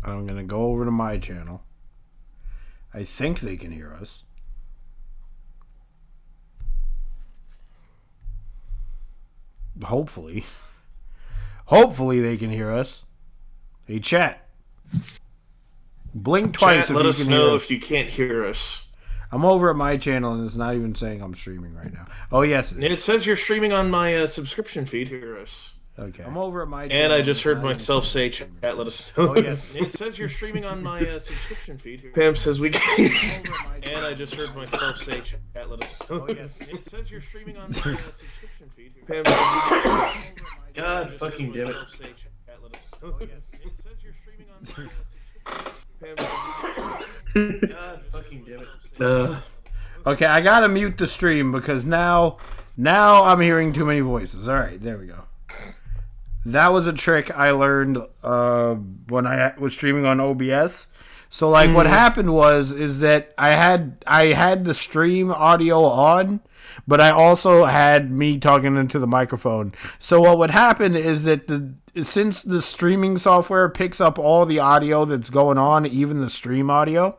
I'm going to go over to my channel. I think they can hear us. Hopefully. Hopefully they can hear us. Hey, chat. Blink twice Chat, if let you us can know hear us. if you can't hear us. I'm over at my channel and it's not even saying I'm streaming right now. Oh, yes, it is. It says you're streaming on my subscription feed. Hear us. Okay. I'm over at my channel. And I just heard myself say, chat, let us know. Oh, yes. It says you're streaming on my subscription feed. Here. Pam says we can. And I just heard myself say, chat, let us know. Oh, yes. It says you're streaming on my subscription feed. Here. Pam says we can. God fucking damn it. Oh, yes. It says you're streaming on my God fucking damn it. Okay, I gotta mute the stream because now I'm hearing too many voices. All right, there we go. That was a trick I learned when I was streaming on OBS. So like what happened is that I had the stream audio on, but I also had me talking into the microphone. So what would happen is that since the streaming software picks up all the audio that's going on, even the stream audio,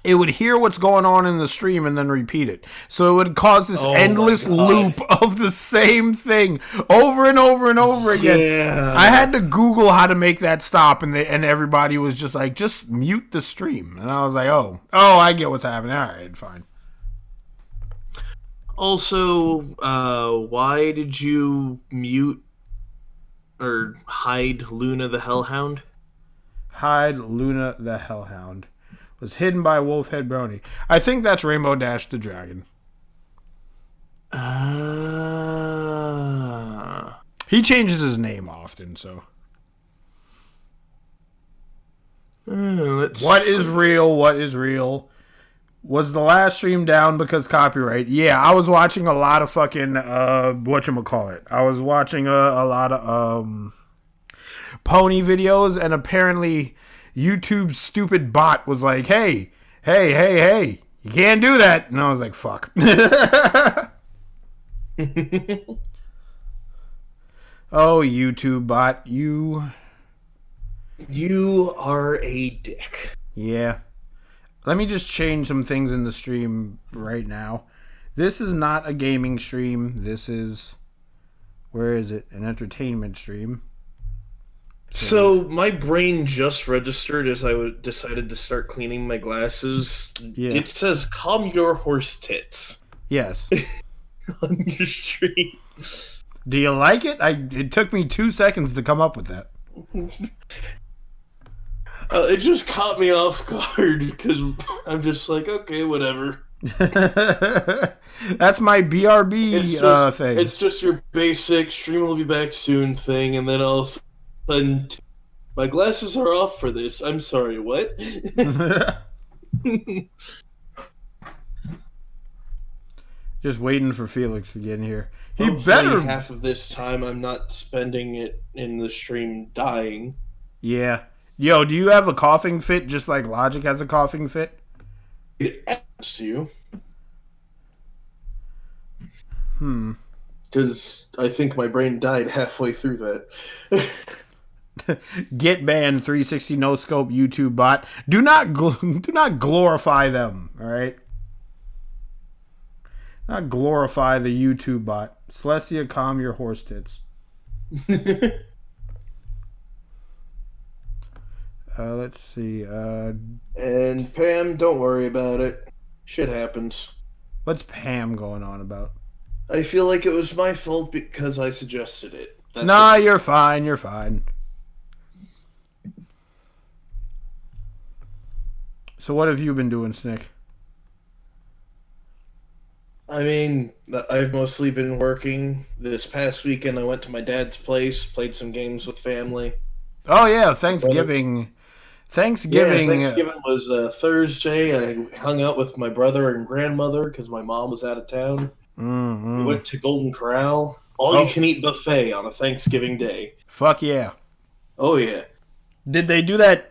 it would hear what's going on in the stream and then repeat it. So it would cause this endless loop of the same thing over and over and over again. Yeah. I had to Google how to make that stop, and everybody was just like, just mute the stream. And I was like, oh, I get what's happening. All right, fine. Also, why did you mute or hide Luna the Hellhound? Hide Luna the Hellhound. Was hidden by Wolfhead Brony. I think that's Rainbow Dash the Dragon. He changes his name often, so. What is real? What is real? Was the last stream down because copyright? Yeah, I was watching a lot of fucking, whatchamacallit. I was watching a lot of, pony videos, and apparently YouTube's stupid bot was like, hey, you can't do that. And I was like, fuck. Oh, YouTube bot, you are a dick. Yeah. Let me just change some things in the stream right now. This is not a gaming stream. This is, where is it? An entertainment stream. So my brain just registered as I decided to start cleaning my glasses. Yeah. It says, calm your horse tits. Yes. On your stream. Do you like it? It took me 2 seconds to come up with that. It just caught me off guard because I'm just like, okay, whatever. That's my BRB thing. It's just your basic stream will be back soon thing, and then all of a sudden, my glasses are off for this. I'm sorry, what? Just waiting for Felix to get in here. Hopefully half of this time I'm not spending it in the stream dying. Yeah. Yo, do you have a coughing fit just like Logic has a coughing fit? It happens to you. Because I think my brain died halfway through that. Get banned 360 no scope YouTube bot. Do not glorify them, all right? Not glorify the YouTube bot. Celestia, calm your horse tits. Let's see. And Pam, don't worry about it. Shit happens. What's Pam going on about? I feel like it was my fault because I suggested it. You're fine. You're fine. So what have you been doing, Snick? I mean, I've mostly been working. This past weekend, I went to my dad's place, played some games with family. Oh, yeah, Thanksgiving. Thanksgiving was Thursday. I hung out with my brother and grandmother because my mom was out of town. Mm-hmm. We went to Golden Corral. All-you-can-eat buffet on a Thanksgiving day. Fuck yeah. Oh, yeah. Did they do that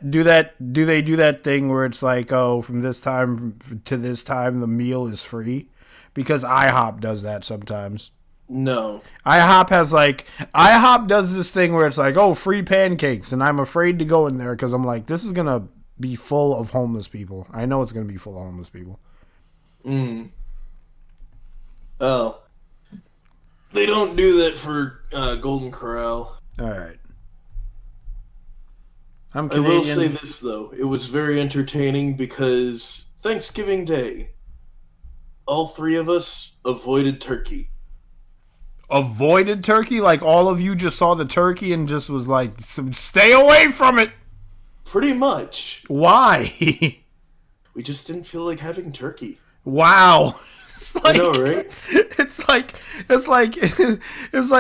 thing where it's like, oh, from this time to this time, the meal is free? Because IHOP does that sometimes. No. IHOP does this thing where it's like, oh, free pancakes, and I'm afraid to go in there because I'm like, this is gonna be full of homeless people. I know it's gonna be full of homeless people. Oh. They don't do that for Golden Corral. All right. I will say this, though. It was very entertaining because Thanksgiving Day, all three of us avoided turkey. Avoided turkey? Like all of you just saw the turkey and just was like, stay away from it? Pretty much. Why? We just didn't feel like having turkey. Wow. It's like, I know, right? It's like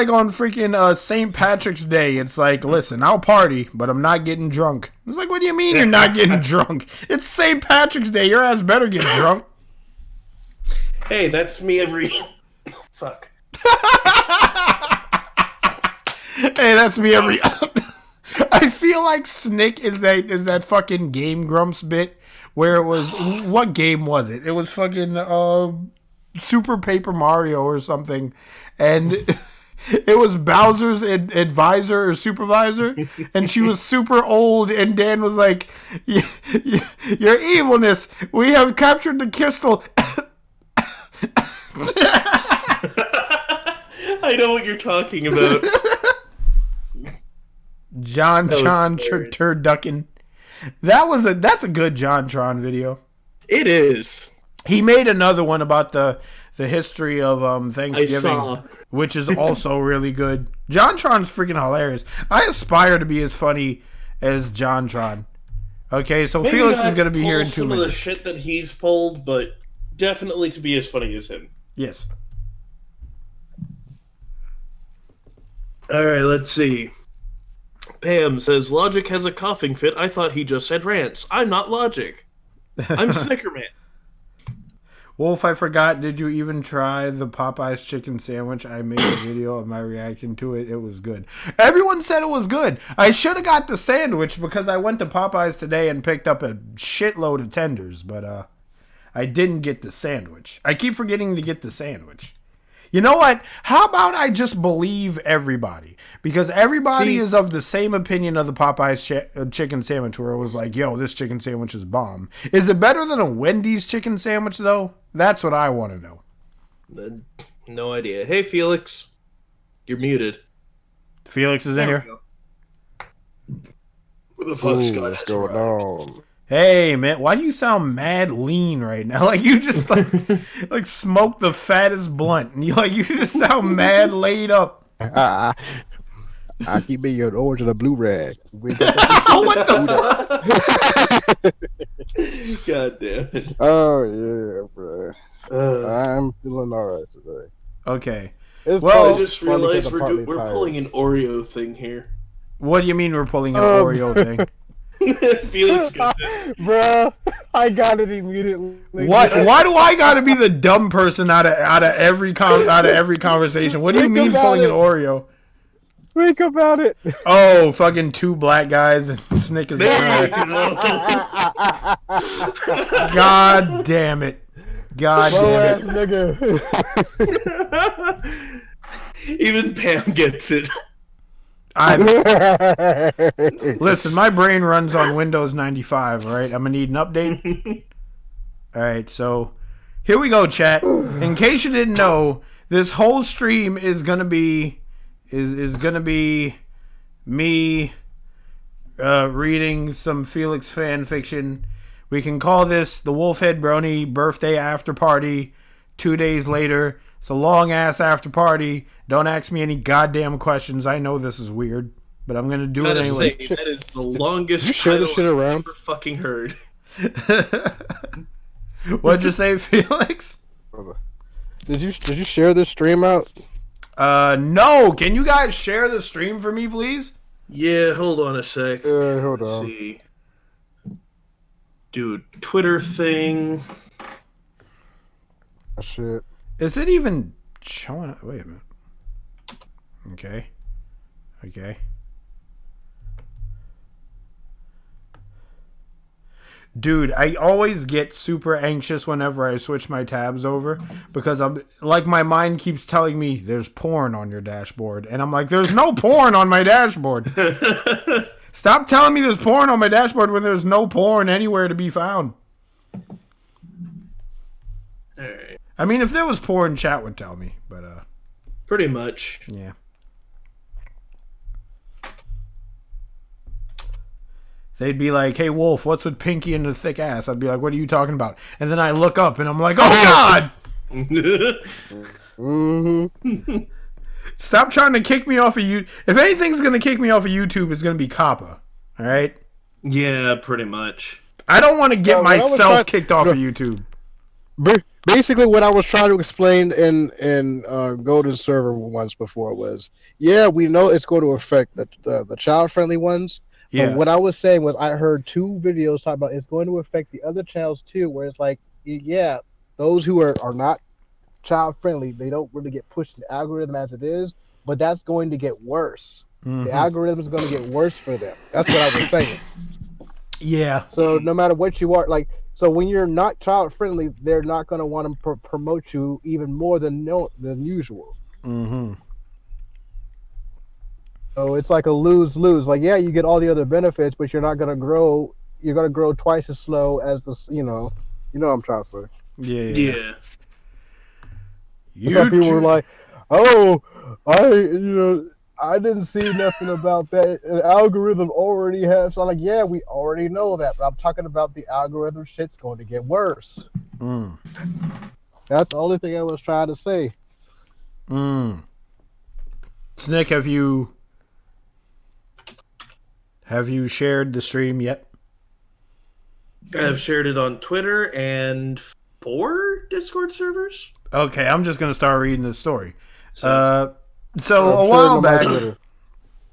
on freaking St. Patrick's Day. It's like, listen, I'll party, but I'm not getting drunk. It's like, what do you mean you're not getting drunk? It's St. Patrick's Day. Your ass better get drunk. Hey, that's me every... Fuck. Hey, that's me every... I feel like Snick is that fucking Game Grumps bit where it was... What game was it? It was fucking... Super Paper Mario or something, and it was Bowser's advisor or supervisor, and she was super old, and Dan was like, your evilness, we have captured the crystal. I know what you're talking about. John Tron Turducken. That's a good John Tron video. It is. He made another one about the history of Thanksgiving, which is also really good. JonTron's freaking hilarious. I aspire to be as funny as JonTron. Okay, so maybe Felix is going to be here in 2 minutes. Some of the shit that he's pulled, but definitely to be as funny as him. Yes. All right, let's see. Pam says, Logic has a coughing fit. I thought he just said rants. I'm not Logic. I'm Snickerman. Wolf, I forgot, did you even try the Popeyes chicken sandwich? I made a video of my reaction to it. It was good. Everyone said it was good. I should have got the sandwich because I went to Popeyes today and picked up a shitload of tenders, but I didn't get the sandwich. I keep forgetting to get the sandwich. You know what? How about I just believe everybody? Because everybody is of the same opinion of the Popeyes chicken sandwich where it was like, yo, this chicken sandwich is bomb. Is it better than a Wendy's chicken sandwich, though? That's what I want to know. No idea. Hey, Felix. You're muted. Felix is in here? What the fuck's going on? Hey, man, why do you sound mad lean right now? Like you just like smoked the fattest blunt. And you just sound mad laid up. I keep being an orange and a blue rag. Oh, what the fuck? God damn it. Oh, yeah, bro. I'm feeling alright today. Okay. Well, I just realized we're pulling an Oreo thing here. What do you mean we're pulling an Oreo thing? Felix gets it. Bro, I got it immediately. What? Why do I gotta be the dumb person out of every conversation? What do you mean pulling an Oreo? Think about it. Oh, fucking two black guys and Snick is there. God damn it. God damn it. Nigga. Even Pam gets it. Listen, my brain runs on Windows 95, all right? I'm going to need an update. All right, so here we go, chat. In case you didn't know, this whole stream is going to be me reading some Felix fan fiction. We can call this the Wolfhead Brony birthday after party 2 days later. It's a long-ass after party. Don't ask me any goddamn questions. I know this is weird, but I'm going to do it anyway. Say, that is the longest title I've ever fucking heard. What'd you say, Felix? Did you share this stream out? No. Can you guys share the stream for me, please? Yeah, hold on a sec. Hold Let's on. see. Dude, Twitter thing. Oh, shit. Is it even showing? Wait a minute. Okay. Dude, I always get super anxious whenever I switch my tabs over because I'm like my mind keeps telling me there's porn on your dashboard, and I'm like, there's no porn on my dashboard. Stop telling me there's porn on my dashboard when there's no porn anywhere to be found. Alright. I mean, if there was porn, chat would tell me, but Pretty much. yeah. They'd be like, hey, Wolf, what's with Pinky and the thick ass? I'd be like, what are you talking about? And then I look up and I'm like, oh, God! Mm-hmm. Stop trying to kick me off of YouTube. If anything's going to kick me off of YouTube, it's going to be Kappa. All right? Yeah, pretty much. I don't want to get when I was myself kicked off of YouTube. Basically, what I was trying to explain in Golden Server once before was, yeah, we know it's going to affect the child-friendly ones. Yeah. But what I was saying was I heard 2 videos talk about it's going to affect the other channels too, where it's like, yeah, those who are not child friendly, they don't really get pushed in the algorithm as it is, but that's going to get worse. Mm-hmm. The algorithm is going to get worse for them. That's what I was saying. Yeah. So no matter what you are, like, so when you're not child friendly, they're not going to want to promote you even more than usual. Mm-hmm. So it's like a lose-lose. Like, yeah, you get all the other benefits, but you're not going to grow. You're going to grow twice as slow as the, you know what I'm trying to say. Yeah. Some people were like, oh, I didn't see nothing about that. The algorithm already has. So I'm like, yeah, we already know that. But I'm talking about the algorithm shit's going to get worse. Mm. That's the only thing I was trying to say. Snick, have you shared the stream yet? I've shared it on Twitter and 4 Discord servers. Okay, I'm just gonna start reading the story. So I'm a while back, Twitter.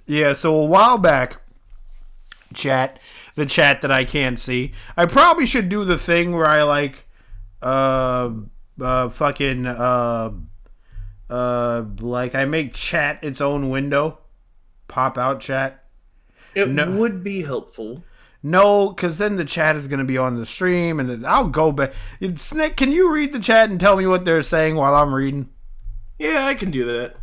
a while back, the chat that I can't see. I probably should do the thing where I like, like I make chat its own window, pop out chat. It would be helpful. No, because then the chat is going to be on the stream, and then I'll go back. Snick, can you read the chat and tell me what they're saying while I'm reading? Yeah, I can do that.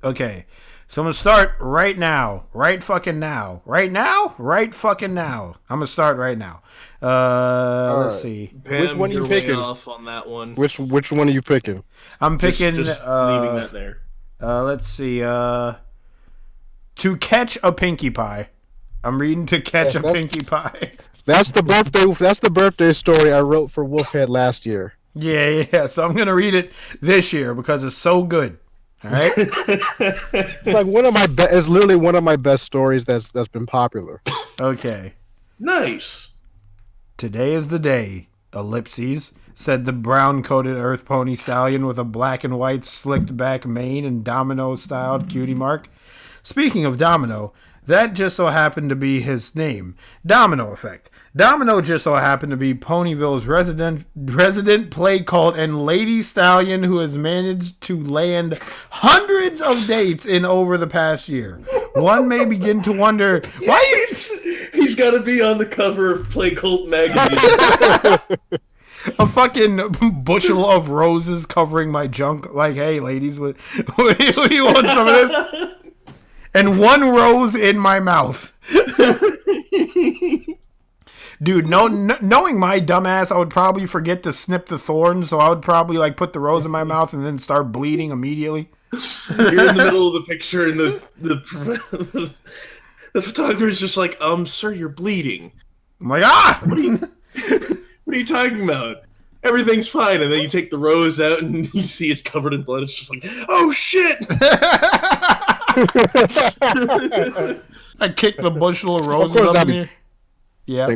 Okay. So I'm going to start right now. Right fucking now. Right now? Right fucking now. I'm going to start right now. Let's see. Pam, Which one are you you're picking? way off on that one. Which one are you picking? I'm picking... Just leaving that there. Let's see. To Catch a Pinkie Pie. I'm reading To Catch a Pinkie Pie. That's the birthday story I wrote for Wolfhead last year. Yeah. So I'm going to read it this year because it's so good. All right? It's like it's literally one of my best stories that's been popular. Okay. Nice. Today is the day, ellipses, said the brown-coated earth pony stallion with a black and white slicked-back mane and domino-styled cutie mark. Speaking of Domino, that just so happened to be his name. Domino Effect. Domino just so happened to be Ponyville's resident play cult and lady stallion who has managed to land hundreds of dates in over the past year. One may begin to wonder why he's got to be on the cover of Play Cult magazine. a fucking bushel of roses covering my junk. Like, hey, ladies, what you want some of this? And 1 rose in my mouth. Dude, knowing my dumbass, I would probably forget to snip the thorns, so I would probably like put the rose in my mouth and then start bleeding immediately. You're in the middle of the picture, and the photographer's just like, sir, you're bleeding. I'm like, ah! What are you talking about? Everything's fine, and then you take the rose out, and you see it's covered in blood. It's just like, oh shit! I kicked the bushel of roses up in here. Yeah.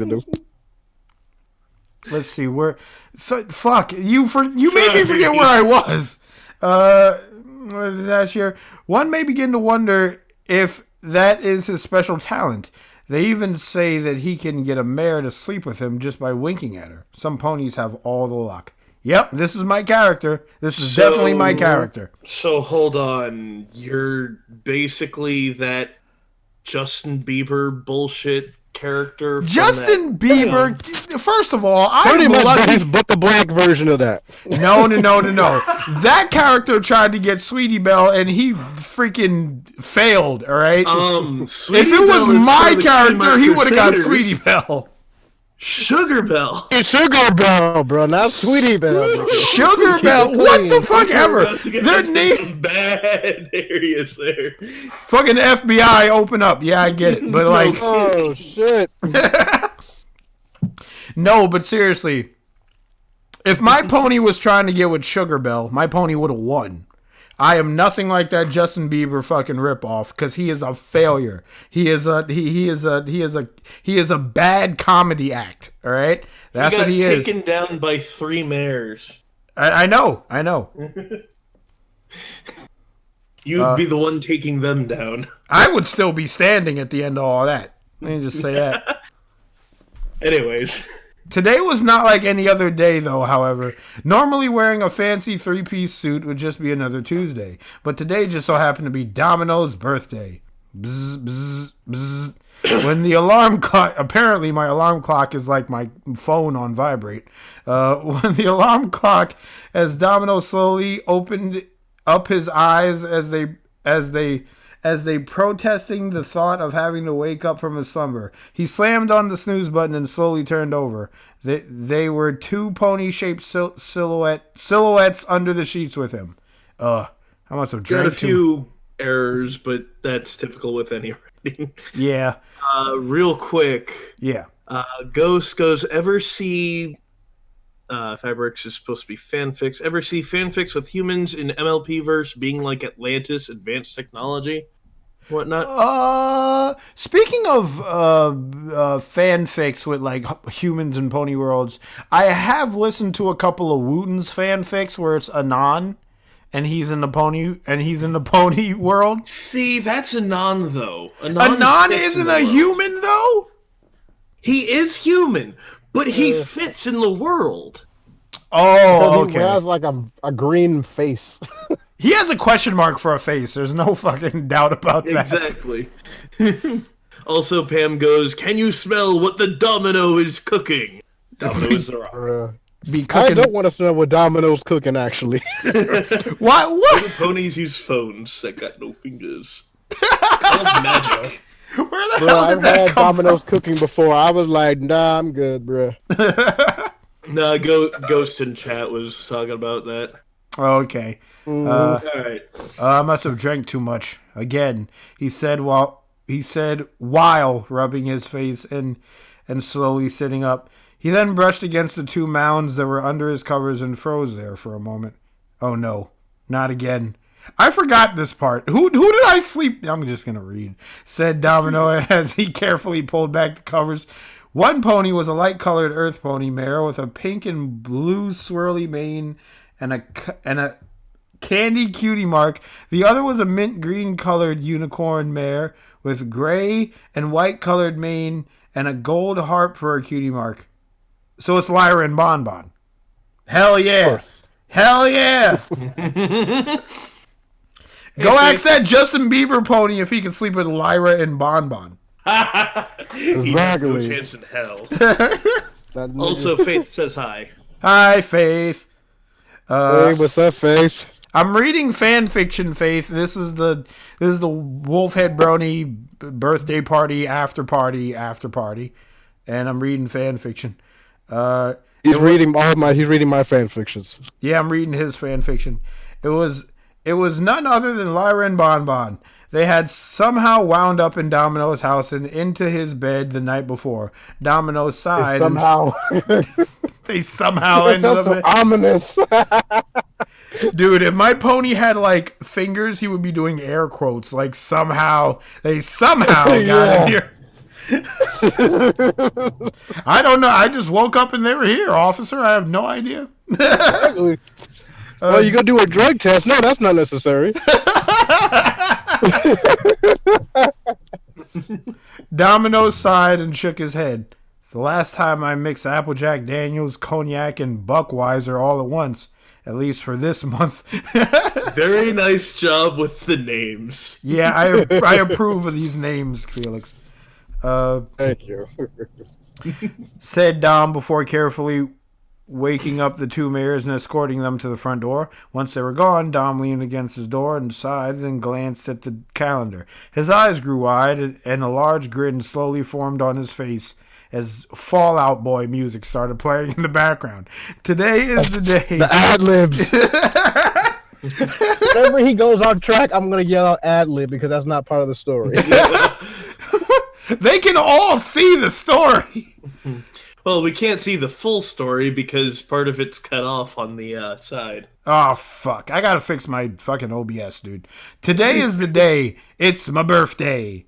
Let's see where. Fuck you! You made me forget where I was. That year, one may begin to wonder if that is his special talent. They even say that he can get a mare to sleep with him just by winking at her. Some ponies have all the luck. Yep, this is my character. This is definitely my character. So hold on, you're basically that Justin Bieber bullshit character. Justin Bieber. First of all, Pretty I'm much lucky. but the black version of that. No. That character tried to get Sweetie Belle, and he freaking failed. All right. If it was my character, he would have got Sweetie Belle. Sugar Belle. Sugar Belle, bro, not Sweetie Belle. Sugar Belle. What the fuck ever? Their name. Bad areas there. Fucking FBI, open up. Yeah, I get it, but like. Oh shit. No, but seriously, if my pony was trying to get with Sugar Belle, my pony would have won. I am nothing like that Justin Bieber fucking ripoff because he is a failure. He is a bad comedy act. All right, that's what he is. Taken down by 3 mares. I know. You'd be the one taking them down. I would still be standing at the end of all that. Let me just say that. Anyways. Today was not like any other day, though, however. Normally wearing a fancy 3-piece suit would just be another Tuesday. But today just so happened to be Domino's birthday. Bzz, bzz, bzz. When the alarm clock... Apparently, my alarm clock is like my phone on vibrate. When the alarm clock, as Domino slowly opened up his eyes as they protesting the thought of having to wake up from his slumber. He slammed on the snooze button and slowly turned over. They were 2 pony-shaped silhouettes under the sheets with him. I must have drank got a few errors, but that's typical with any writing. Yeah. Real quick. Yeah. Ghost goes, ever see... Fabrics is supposed to be fanfics. Ever see fanfics with humans in MLP verse being like Atlantis, advanced technology, whatnot? Speaking of fanfics with like humans and pony worlds, I have listened to a couple of Wooten's fanfics where it's Anon, and he's in the pony world. See, that's Anon though. Anon isn't a human though. He is human. But he fits in the world. Oh, okay. He has like a green face. He has a question mark for a face. There's no fucking doubt about that. Exactly. Also, Pam goes, can you smell what the Domino is cooking? Domino is the rock. I don't want to smell what Domino's cooking, actually. What? The ponies use phones that got no fingers. It's called magic. Where the hell did I've that had come Domino's from? cooking before. I was like, nah, I'm good, bro. Nah, Ghost in chat was talking about that. Okay. All right. I must have drank too much. Again, he said while rubbing his face and slowly sitting up. He then brushed against the 2 mounds that were under his covers and froze there for a moment. Oh no, not again. I forgot this part. Who did I sleep? I'm just going to read. Said Domino as he carefully pulled back the covers. One pony was a light-colored earth pony mare with a pink and blue swirly mane and a candy cutie mark. The other was a mint green-colored unicorn mare with gray and white-colored mane and a gold harp for a cutie mark. So it's Lyra and Bonbon. Hell yeah. Hell yeah. Go ask that Justin Bieber pony if he can sleep with Lyra and Bonbon. He has no chance in hell. Also, Faith says hi. Hi, Faith. Hey, what's up, Faith? I'm reading fan fiction, Faith. This is the Wolfhead Brony birthday party, after party, and I'm reading fan fiction. He's reading my fan fictions. Yeah, I'm reading his fan fiction. It was none other than Lyra and Bonbon. They had somehow wound up in Domino's house and into his bed the night before. Domino sighed. They somehow ended up. So ominous. Dude, if my pony had like fingers, he would be doing air quotes. Like somehow got in here. I don't know. I just woke up and they were here, officer. I have no idea. Well, you go do a drug test. No, that's not necessary. Domino sighed and shook his head. The last time I mixed Applejack Daniels, Cognac, and Buckweiser all at once, at least for this month. Very nice job with the names. Yeah, I approve of these names, Felix. Thank you. Said Dom before carefully waking up the two mayors and escorting them to the front door. Once they were gone, Dom leaned against his door and sighed and glanced at the calendar. His eyes grew wide and a large grin slowly formed on his face as Fall Out Boy music started playing in the background. Today is the day. The ad-libs. Whenever he goes on track, I'm going to yell out ad-lib because that's not part of the story. They can all see the story. Well, we can't see the full story because part of it's cut off on the side. Oh, fuck. I gotta fix my fucking OBS, dude. Today is the day. It's my birthday.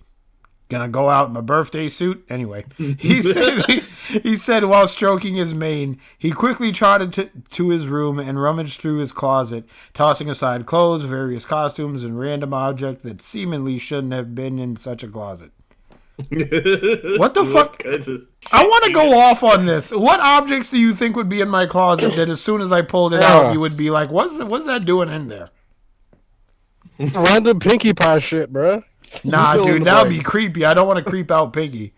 Gonna go out in my birthday suit? Anyway, he said while stroking his mane, he quickly trotted to his room and rummaged through his closet, tossing aside clothes, various costumes, and random objects that seemingly shouldn't have been in such a closet. What the fuck? I want to go off on this. What objects do you think would be in my closet that as soon as I pulled it out, you would be like, what's that doing in there? Random Pinkie Pie shit, bro. Nah, dude, that would be creepy. I don't want to creep out Pinky.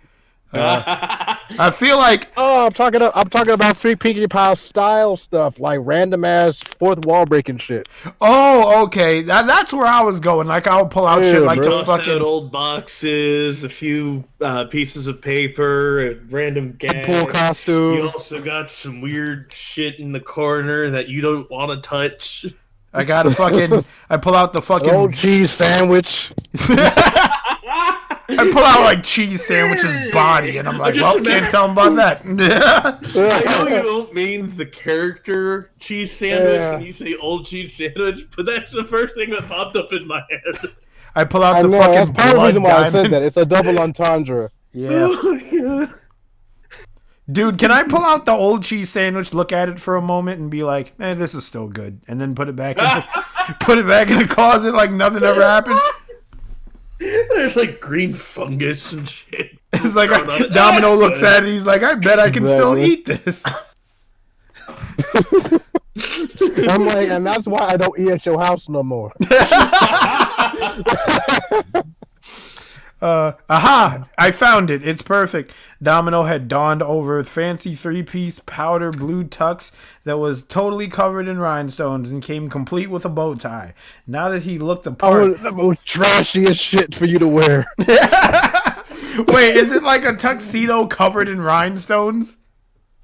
I feel like... Oh, I'm talking about free Pinkie Pie style stuff, like random ass fourth wall breaking shit. Oh, okay. That's where I was going. Like, I'll pull out shit like the fucking... old boxes, a few pieces of paper, a random gag. Pool costume. You also got some weird shit in the corner that you don't want to touch. I got a fucking... I pull out the fucking... An old cheese sandwich. I pull out like cheese sandwich's body, and I'm like, well, can't tell him about that. I know you don't mean the character cheese sandwich when you say old cheese sandwich, but that's the first thing that popped up in my head. I pull out the fucking that's part of the reason why diamond. I said that. It's a double entendre. Yeah. Dude, can I pull out the old cheese sandwich, look at it for a moment, and be like, this is still good, and then put it back in the closet like nothing ever happened? There's like green fungus and shit. It's like Domino looks at it. He's like, I bet I can still eat this. I'm like, and that's why I don't eat at your house no more. Aha! I found it. It's perfect. Domino had donned over a fancy three-piece powder blue tux that was totally covered in rhinestones and came complete with a bow tie. Now that he looked the part... That was trashy as shit for you to wear. Wait, is it like a tuxedo covered in rhinestones?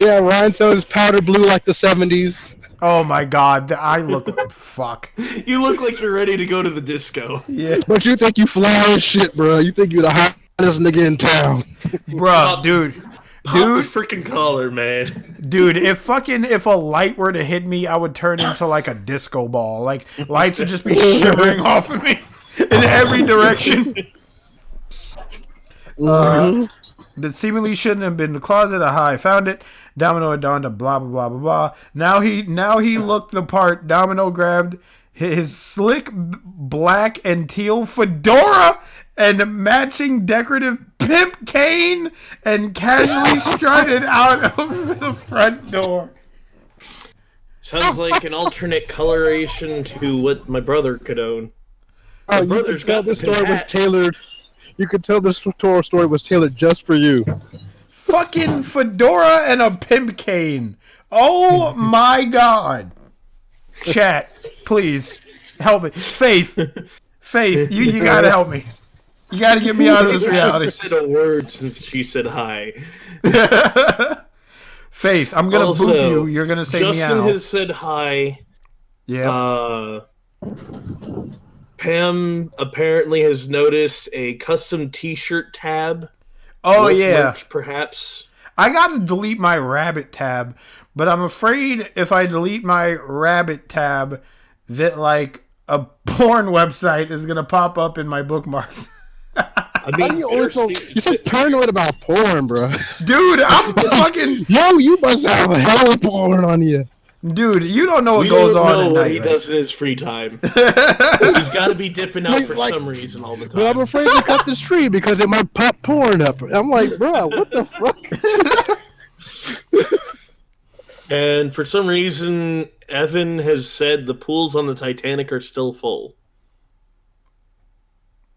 Yeah, rhinestones, powder blue like the 70s. Oh my god, I look like fuck. You look like you're ready to go to the disco. Yeah. But you think you fly as shit, bro. You think you're the hottest nigga in town. Bro, dude. Pop the freaking collar, man. Dude, if a light were to hit me, I would turn into like a disco ball. Like, lights would just be shimmering off of me in every direction. That seemingly shouldn't have been in the closet. Aha, I found it. Domino had donned a blah, blah, blah, blah, blah. Now he looked the part. Domino grabbed his slick black and teal fedora and matching decorative pimp cane and casually strutted out of the front door. Sounds like an alternate coloration to what my brother could own. My brother's got the story was tailored. You could tell this story was tailored just for you. Fucking fedora and a pimp cane. Oh my god. Chat, please help me. Faith, you gotta help me. You gotta get me out of this reality. She said a word since she said hi. Faith, I'm gonna boot you. You're gonna say meow. Justin has said hi. Yeah. Pam apparently has noticed a custom T-shirt tab. Oh yeah, merch, perhaps. I gotta delete my rabbit tab, but I'm afraid if I delete my rabbit tab, that like a porn website is gonna pop up in my bookmarks. I mean, you're so paranoid about porn, bro. Dude, I'm fucking. Yo, you must have a hell of porn on you. Dude, you don't know what goes on. Know what night, he does in his free time. He's got to be dipping out for some reason all the time. But I'm afraid to cut the stream because it might pop porn up. I'm like, bro, what the fuck? And for some reason, Evan has said the pools on the Titanic are still full.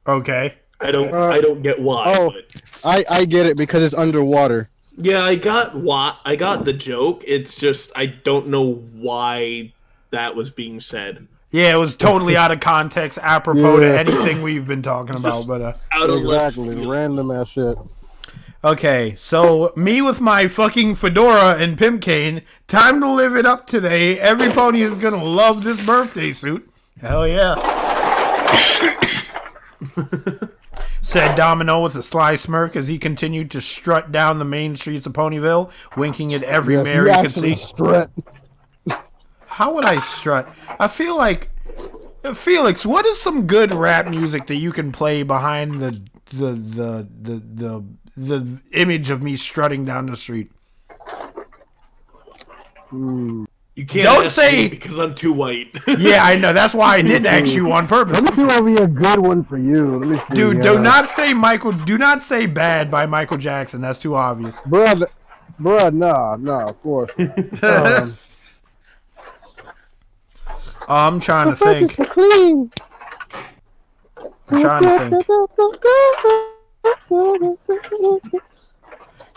Okay. I don't get why. Oh, but... I get it because it's underwater. Yeah, I got the joke. It's just I don't know why that was being said. Yeah, it was totally out of context, apropos to anything we've been talking about. But out of exactly, random ass shit. Okay, so me with my fucking fedora and pimp cane, time to live it up today. Every pony is gonna love this birthday suit. Hell yeah. Said Domino with a sly smirk as he continued to strut down the main streets of Ponyville, winking at every mare he could see. Strut. How would I strut? I feel like... Felix, what is some good rap music that you can play behind the image of me strutting down the street? You can't don't say because I'm too white. Yeah, I know. That's why I didn't ask you on purpose. Let me see what would be a good one for you. Let me see. Dude, do not say Do not say "Bad" by Michael Jackson. That's too obvious. Bruh, no, of course. I'm trying to think.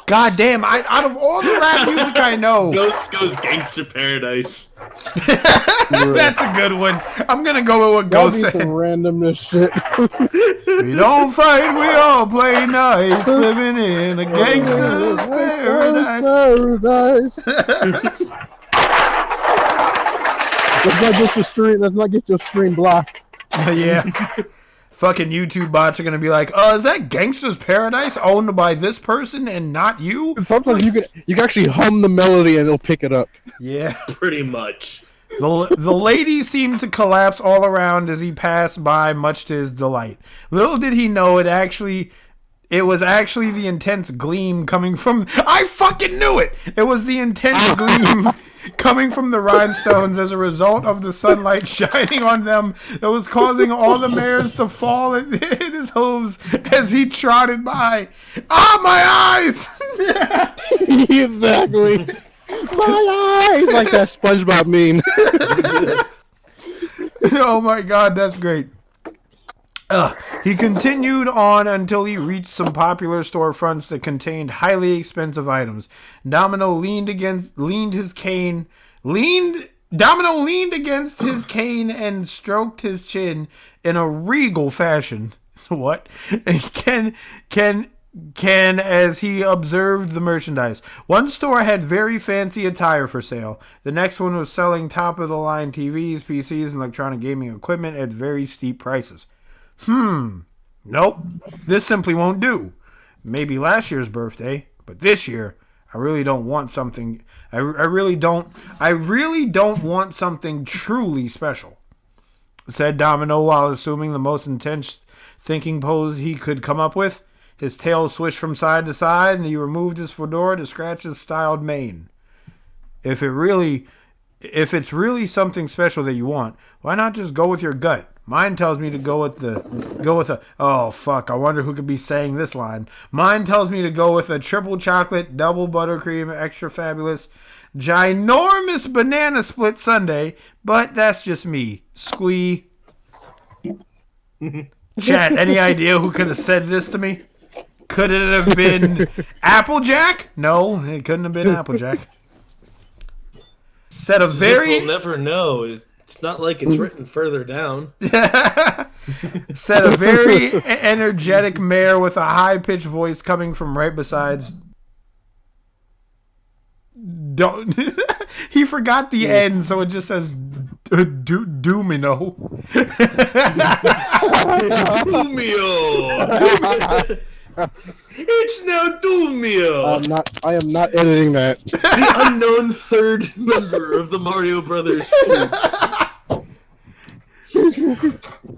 God damn, out of all the rap music I know... Ghost goes Gangster Paradise. That's a good one. I'm going to go with what Ghost said. Some randomness shit. We don't fight, we all play nice, living in a gangster's paradise. Let's not get your stream blocked. Yeah. Fucking YouTube bots are gonna be like, is that Gangster's Paradise owned by this person and not you? Sometimes you can actually hum the melody and they'll pick it up. Yeah. Pretty much. The lady seemed to collapse all around as he passed by, much to his delight. Little did he know it was actually the intense gleam coming from... I fucking knew it! It was the intense gleam coming from the rhinestones as a result of the sunlight shining on them that was causing all the mares to fall in his hooves as he trotted by. Ah, my eyes! Exactly. My eyes! Like that SpongeBob meme. Oh my god, that's great. He continued on until he reached some popular storefronts that contained highly expensive items. Domino leaned against his cane and stroked his chin in a regal fashion. What? Ken as he observed the merchandise. One store had very fancy attire for sale. The next one was selling top-of-the-line TVs, PCs, and electronic gaming equipment at very steep prices. Nope. This simply won't do. Maybe last year's birthday, but this year, I really don't want something. I really don't want something truly special, said Domino while assuming the most intense thinking pose he could come up with. His tail swished from side to side, and he removed his fedora to scratch his styled mane. If it's really something special that you want, why not just go with your gut? Mine tells me to go with a oh fuck, I wonder who could be saying this line. Mine tells me to go with a triple chocolate, double buttercream, extra fabulous, ginormous banana split sundae, but that's just me. Squee. Chat, any idea who could have said this to me? Could it have been Applejack? No, it couldn't have been Applejack. Said a very... We'll never know. It's not like it's written further down. Said a very energetic mare with a high-pitched voice coming from right besides... Don't... He forgot the end, so it just says... Dumino. Dumio. It's now Dumio. I am not editing that. The unknown third member of the Mario Brothers team.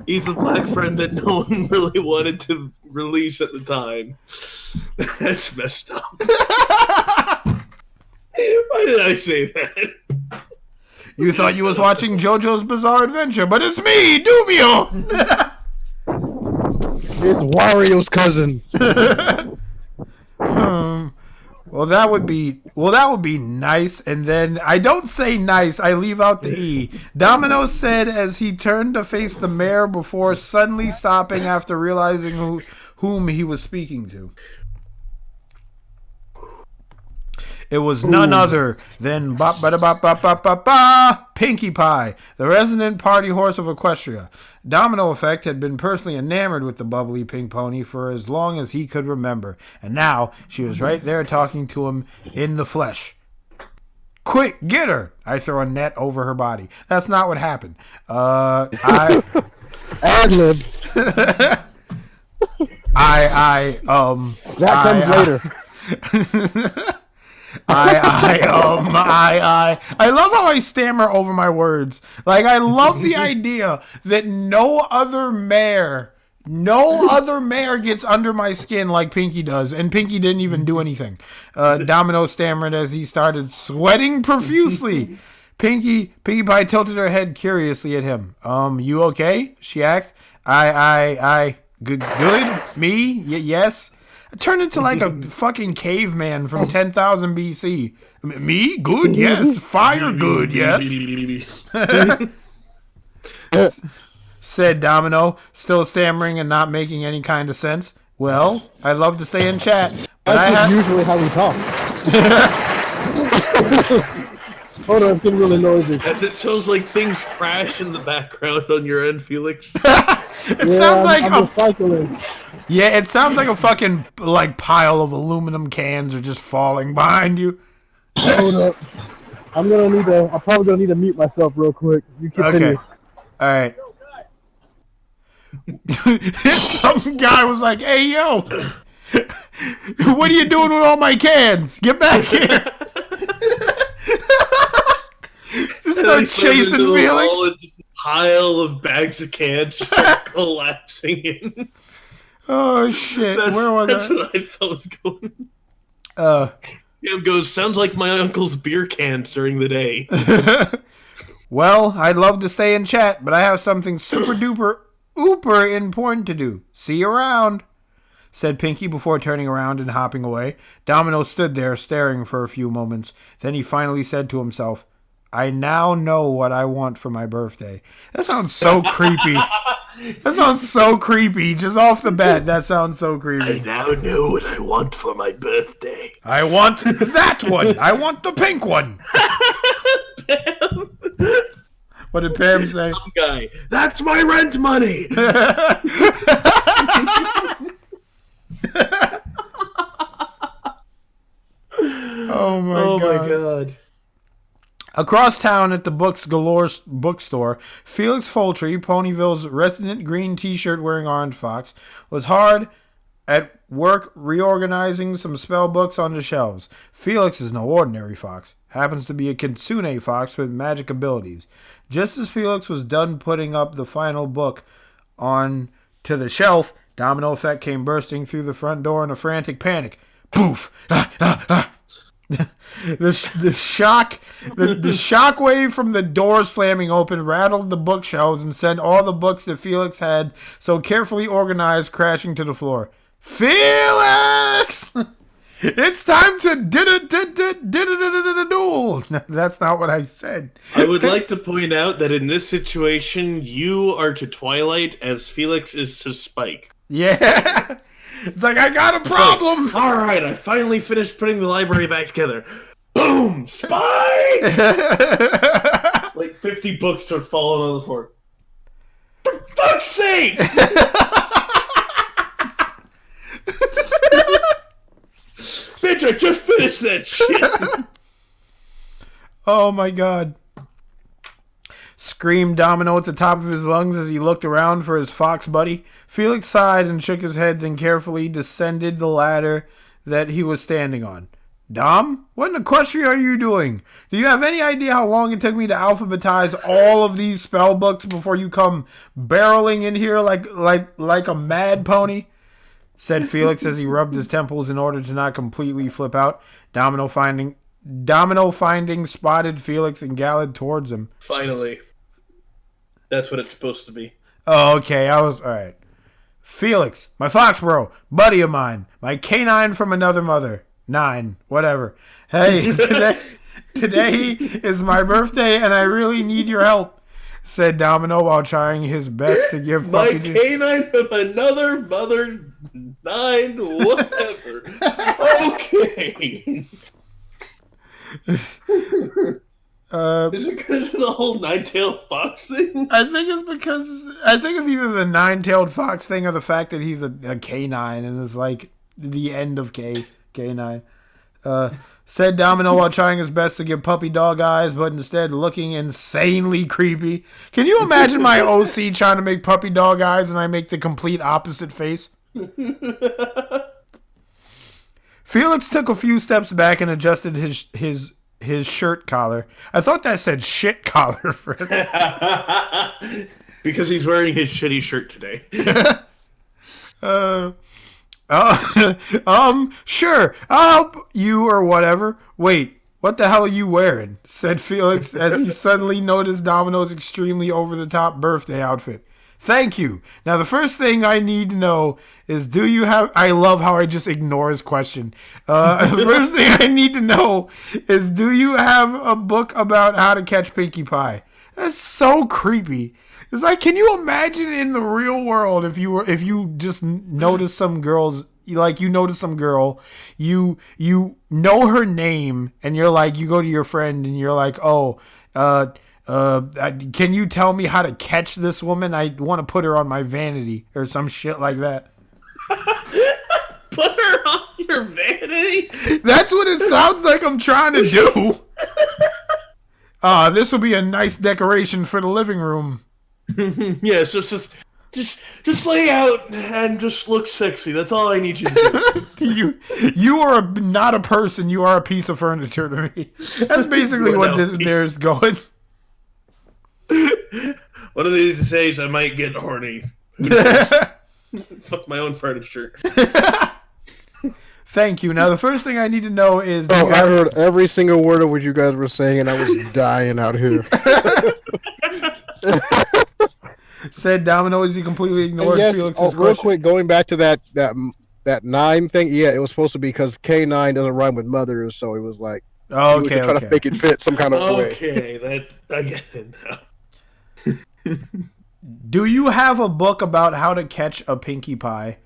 He's a black friend that no one really wanted to release at the time. That's messed up. Why did I say that? You thought you was watching JoJo's Bizarre Adventure, but it's me, Dumio! It's Wario's cousin. Well, that would be nice. And then I don't say nice. I leave out the E. Domino said as he turned to face the mayor before suddenly stopping after realizing whom he was speaking to. It was none other than Pinkie Pie, the resident party horse of Equestria. Domino Effect had been personally enamored with the bubbly pink pony for as long as he could remember, and now she was right there talking to him in the flesh. Quick, get her! I throw a net over her body. That's not what happened. Ad-lib. That comes later. I love how I stammer over my words. Like, I love the idea that no other mayor gets under my skin like Pinkie does, and Pinkie didn't even do anything. Domino stammered as he started sweating profusely. Pinkie Pie tilted her head curiously at him. You okay? She asked. Good? Me? Yes? I turned into like a fucking caveman from 10,000 BC. Me? Good? Yes. Fire? Good? Yes. Said Domino, still stammering and not making any kind of sense. Well, I'd love to stay in chat, but That's usually how we talk. Hold on, I'm getting really noisy. As it sounds like things crash in the background on your end, Felix. It sounds like I'm recycling. Yeah, it sounds like a fucking like pile of aluminum cans are just falling behind you. Hold up. I'm probably gonna need to mute myself real quick. You continue. Okay. All right. Some guy was like, "Hey, yo, what are you doing with all my cans? Get back here!" Just start chasing Felix. Pile of bags of cans just start collapsing in. Oh shit! Where was That's I? what I thought was going. It goes. Sounds like my uncle's beer cans during the day. Well, I'd love to stay and chat, but I have something super duper ooper important to do. See you around, said Pinkie before turning around and hopping away. Domino stood there staring for a few moments. Then he finally said to himself, I now know what I want for my birthday. That sounds so creepy. That sounds so creepy. Just off the bat, that sounds so creepy. I now know what I want for my birthday. I want that one. I want the pink one. What did Pam say? Some guy. That's my rent money. Oh my god. Across town at the Books Galore bookstore, Felix Foltry, Ponyville's resident green t-shirt wearing orange fox, was hard at work reorganizing some spell books on the shelves. Felix is no ordinary fox. Happens to be a kitsune fox with magic abilities. Just as Felix was done putting up the final book on to the shelf, Domino Effect came bursting through the front door in a frantic panic. Poof! The shockwave from the door slamming open rattled the bookshelves and sent all the books that Felix had so carefully organized crashing to the floor. Felix! It's time to duel. That's not what I said. I would like to point out that in this situation, you are to Twilight as Felix is to Spike. Yeah. It's like, I got a problem. All right, I finally finished putting the library back together. Boom! Spike! Like 50 books start falling on the floor. For fuck's sake! Bitch, I just finished that shit! Oh my god. Screamed Domino at the top of his lungs as he looked around for his fox buddy. Felix sighed and shook his head, then carefully descended the ladder that he was standing on. Dom, what in Equestria are you doing? Do you have any idea how long it took me to alphabetize all of these spell books before you come barreling in here like a mad pony? Said Felix as he rubbed his temples in order to not completely flip out. Domino finding spotted Felix and galloped towards him. Finally. That's what it's supposed to be. Oh, okay. Alright. Felix, my fox bro, buddy of mine, my canine from another mother. 9, whatever. Hey, today is my birthday, and I really need your help, said Domino while trying his best to give my Puppy canine from another mother 9, whatever. Okay. Is it because of the whole nine-tailed fox thing? I think it's either the 9-tailed fox thing or the fact that he's a canine and it's like the end of canine. Said Domino while trying his best to give puppy dog eyes, but instead looking insanely creepy. Can you imagine my OC trying to make puppy dog eyes and I make the complete opposite face? Felix took a few steps back and adjusted his shirt collar. I thought that said shit collar, Fritz. Because he's wearing his shitty shirt today. Sure, I'll help you or whatever. Wait, what the hell are you wearing? Said Felix as he suddenly noticed Domino's extremely over-the-top birthday outfit. Thank you. Now, the first thing I need to know is, do you have... I love how I just ignore his question. The first thing I need to know is, do you have a book about how to catch Pinkie Pie? That's so creepy. It's like, can you imagine in the real world if you just notice some girls... Like, you notice some girl, you know her name, and you're like, you go to your friend, and you're like, can you tell me how to catch this woman? I want to put her on my vanity, or some shit like that. Put her on your vanity? That's what it sounds like I'm trying to do. This will be a nice decoration for the living room. Yeah, so it's just lay out and just look sexy. That's all I need you to do. you are not a person. You are a piece of furniture to me. That's basically what there's going. One of these days I might get horny. Fuck my own furniture. Thank you. Now the first thing I need to know is... I heard every single word of what you guys were saying and I was dying out here. Said Domino as he completely ignored Felix's question. Real quick, going back to that 9 thing, yeah, it was supposed to be because K9 doesn't rhyme with mother, so it was like... Okay, trying to make it fit some kind of way. Okay, I get it now. Do you have a book about how to catch a Pinkie Pie?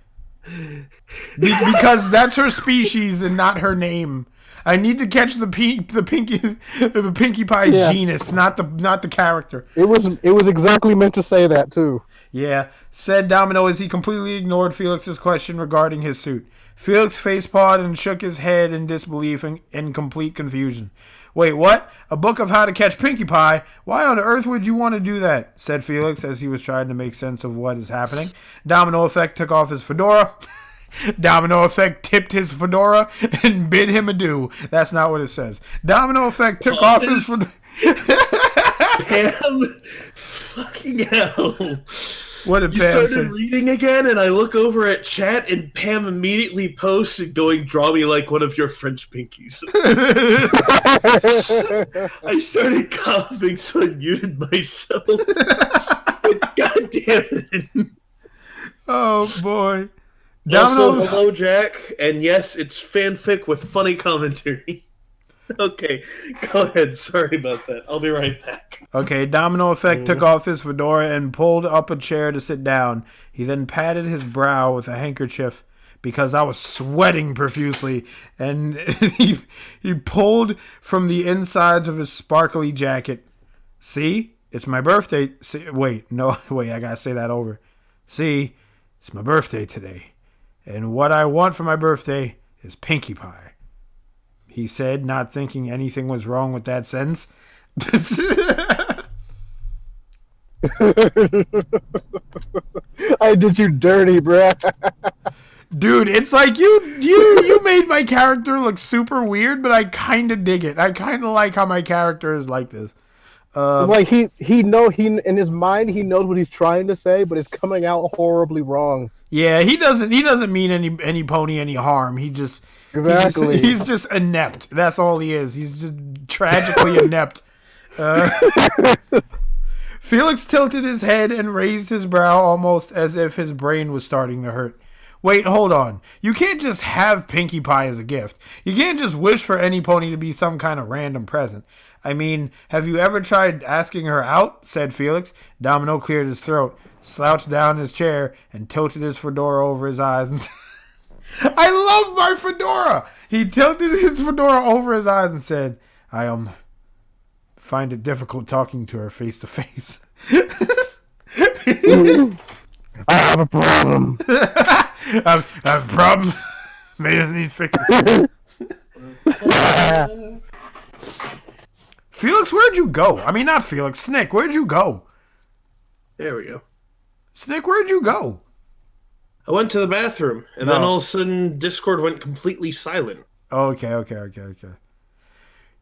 Because that's her species and not her name. I need to catch the Pinkie Pie genus, not the character. It was exactly meant to say that too. Yeah, said Domino as he completely ignored Felix's question regarding his suit. Felix facepawed and shook his head in disbelief and in complete confusion. Wait, what? A book of how to catch Pinkie Pie? Why on earth would you want to do that? Said Felix as he was trying to make sense of what is happening. Domino Effect took off his fedora. Domino Effect tipped his fedora and bid him adieu. That's not what it says. Domino Effect took off his fedora. Pam, fucking hell. What did you Pam started say? Reading again, and I look over at chat, and Pam immediately posted going, draw me like one of your French pinkies. I started coughing, so I muted myself. But God damn it. Oh, boy. Also, hello, Jack. And yes, it's fanfic with funny commentary. Okay, go ahead. Sorry about that. I'll be right back. Okay, Domino Effect took off his fedora and pulled up a chair to sit down. He then patted his brow with a handkerchief because I was sweating profusely, and he pulled from the insides of his sparkly jacket. See? It's my birthday. Wait, I gotta say that over. See? It's my birthday today. And what I want for my birthday is Pinkie Pie. He said, not thinking anything was wrong with that sentence. I did you dirty, bruh. Dude, it's like you made my character look super weird, but I kind of dig it. I kind of like how my character is like this. Like he in his mind he knows what he's trying to say, but it's coming out horribly wrong. Yeah, he doesn't mean any pony any harm. He's just inept. That's all he is. He's just tragically inept. Felix tilted his head and raised his brow almost as if his brain was starting to hurt. Wait, hold on. You can't just have Pinkie Pie as a gift. You can't just wish for any pony to be some kind of random present. I mean, have you ever tried asking her out? Said Felix. Domino cleared his throat, slouched down in his chair, and tilted his fedora over his eyes and said, I love my fedora! He tilted his fedora over his eyes and said, I find it difficult talking to her face to face. I have a problem. I have a problem. Maybe it needs fixing. Felix, where'd you go? I mean, not Felix. Snick, where'd you go? There we go. Snick, where'd you go? I went to the bathroom, and then all of a sudden, Discord went completely silent. Okay.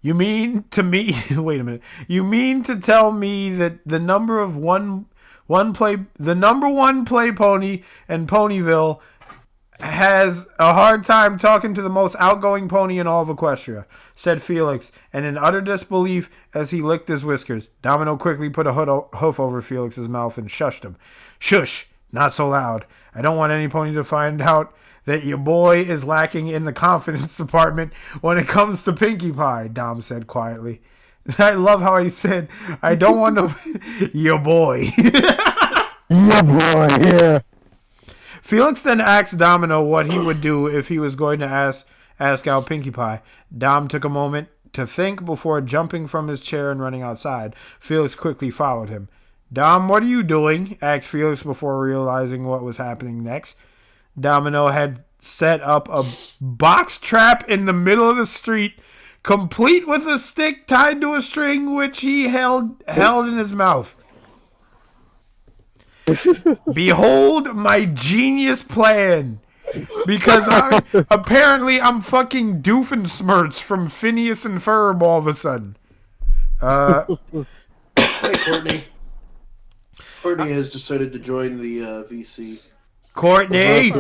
You mean to me... Wait a minute. You mean to tell me that the number one play pony in Ponyville has a hard time talking to the most outgoing pony in all of Equestria, said Felix, and in utter disbelief as he licked his whiskers. Domino quickly put a hoof over Felix's mouth and shushed him. Shush, not so loud. I don't want any pony to find out that your boy is lacking in the confidence department when it comes to Pinkie Pie, Dom said quietly. I love how he said, I don't want to... your boy. Your boy, yeah. Felix then asked Domino what he would do if he was going to ask out Pinkie Pie. Dom took a moment to think before jumping from his chair and running outside. Felix quickly followed him. Dom, what are you doing? Asked Felix before realizing what was happening next. Domino had set up a box trap in the middle of the street, complete with a stick tied to a string which he held in his mouth. Behold my genius plan. Because apparently I'm fucking Doofenshmirtz from Phineas and Ferb all of a sudden. Hey, Courtney. Courtney has decided to join the VC. Courtney!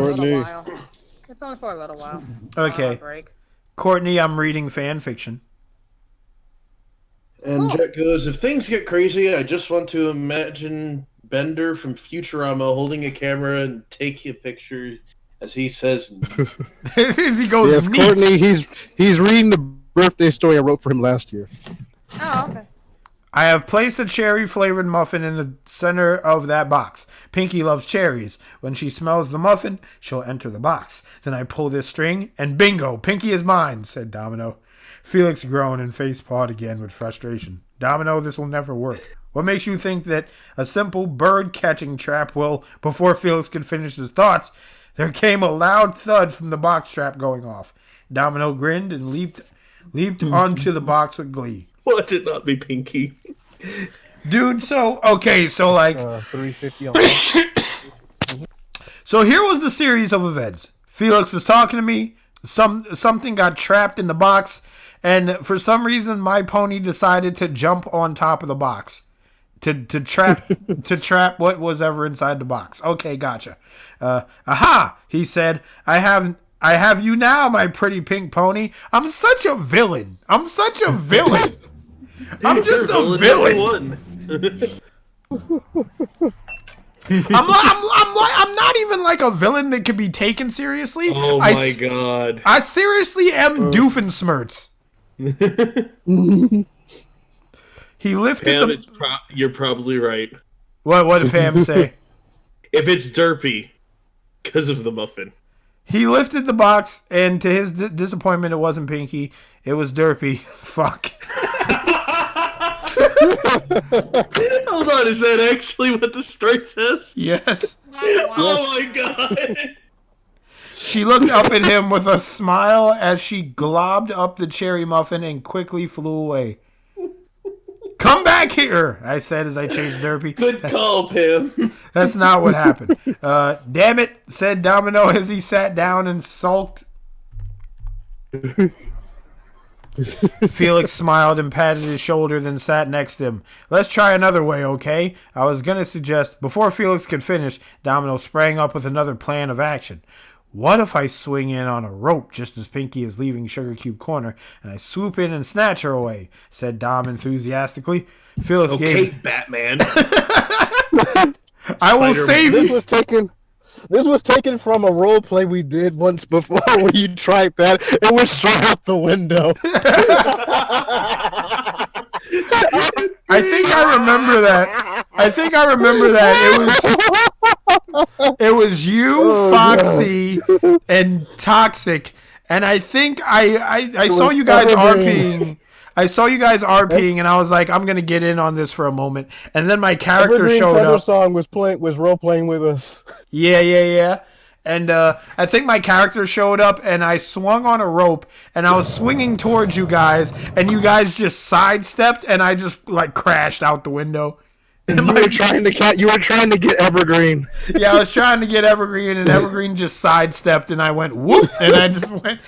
It's only for a little while. Okay. Break. Courtney, I'm reading fan fiction. And Jet goes, if things get crazy, I just want to imagine Bender from Futurama holding a camera and taking a picture as he says... As he goes, yes, neat. Courtney, he's reading the birthday story I wrote for him last year. Oh, okay. I have placed a cherry-flavored muffin in the center of that box. Pinkie loves cherries. When she smells the muffin, she'll enter the box. Then I pull this string, and bingo, Pinkie is mine, said Domino. Felix groaned and face-pawed again with frustration. Domino, this will never work. What makes you think that a simple bird-catching trap will... Before Felix could finish his thoughts, there came a loud thud from the box trap going off. Domino grinned and leaped onto the box with glee. Let it not be Pinkie. Dude, so 350 on So here was the series of events. Felix was talking to me. Something got trapped in the box, and for some reason, my pony decided to jump on top of the box to trap what was ever inside the box. Okay, gotcha. Aha! He said, I have you now, my pretty pink pony. I'm such a villain. I'm just a villain. I'm not even like a villain that could be taken seriously. Oh my god. I seriously am Doofenshmirtz. He lifted Pam, you're probably right. What did Pam say? If it's Derpy, because of the muffin. He lifted the box, and to his disappointment, it wasn't Pinkie. It was Derpy. Fuck. Hold on, is that actually what the story says? Yes. Oh my god. She looked up at him with a smile as she globbed up the cherry muffin and quickly flew away. Come back here, I said as I chased Derpy. Good call, Pam. That's not what happened. Damn it, said Domino as he sat down and sulked. Felix smiled and patted his shoulder, then sat next to him. Let's try another way, okay? I was going to suggest. Before Felix could finish, Domino sprang up with another plan of action. What if I swing in on a rope just as Pinkie is leaving Sugar Cube Corner, and I swoop in and snatch her away, said Dom enthusiastically. Felix okay, gave... Batman. I will save This you. was taken This was taken from a role play we did once before where you tried that and went straight out the window. I think I remember that. It was you, Foxy, and Toxic, and I think I saw you guys RPing. I saw you guys RPing, and I was like, I'm gonna get in on this for a moment. And then my character Evergreen showed Thunder up. Song was role playing with us. Yeah. And I think my character showed up, and I swung on a rope, and I was swinging towards you guys, and you guys just sidestepped, and I just like crashed out the window. You were trying to get Evergreen. Yeah, I was trying to get Evergreen, and Evergreen just sidestepped, and I went whoop, and I just went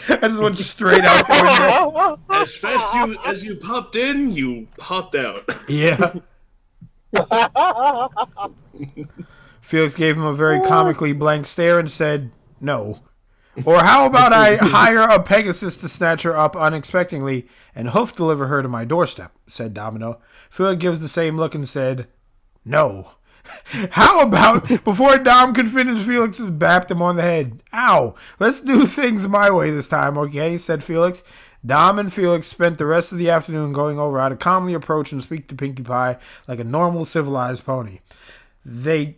straight out the window. As fast as you popped in, you popped out. Yeah. Felix gave him a very comically blank stare and said, "No." Or how about I hire a Pegasus to snatch her up unexpectedly and hoof deliver her to my doorstep, said Domino. Felix gives the same look and said, "No." How about, before Dom could finish, Felix has bapped him on the head. "Ow, let's do things my way this time, okay?" said Felix. Dom and Felix spent the rest of the afternoon going over how to calmly approach and speak to Pinkie Pie like a normal civilized pony. They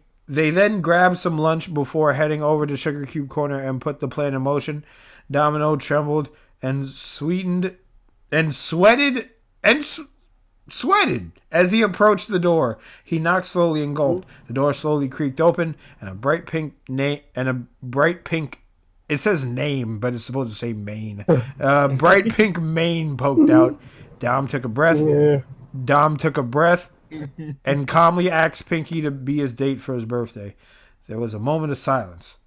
then grabbed some lunch before heading over to Sugar Cube Corner and put the plan in motion. Domino trembled and sweated as he approached the door. He knocked slowly and gulped. The door slowly creaked open, and a bright pink it says name, but it's supposed to say mane. Bright pink mane poked out. Dom took a breath. And calmly asked Pinkie to be his date for his birthday. There was a moment of silence.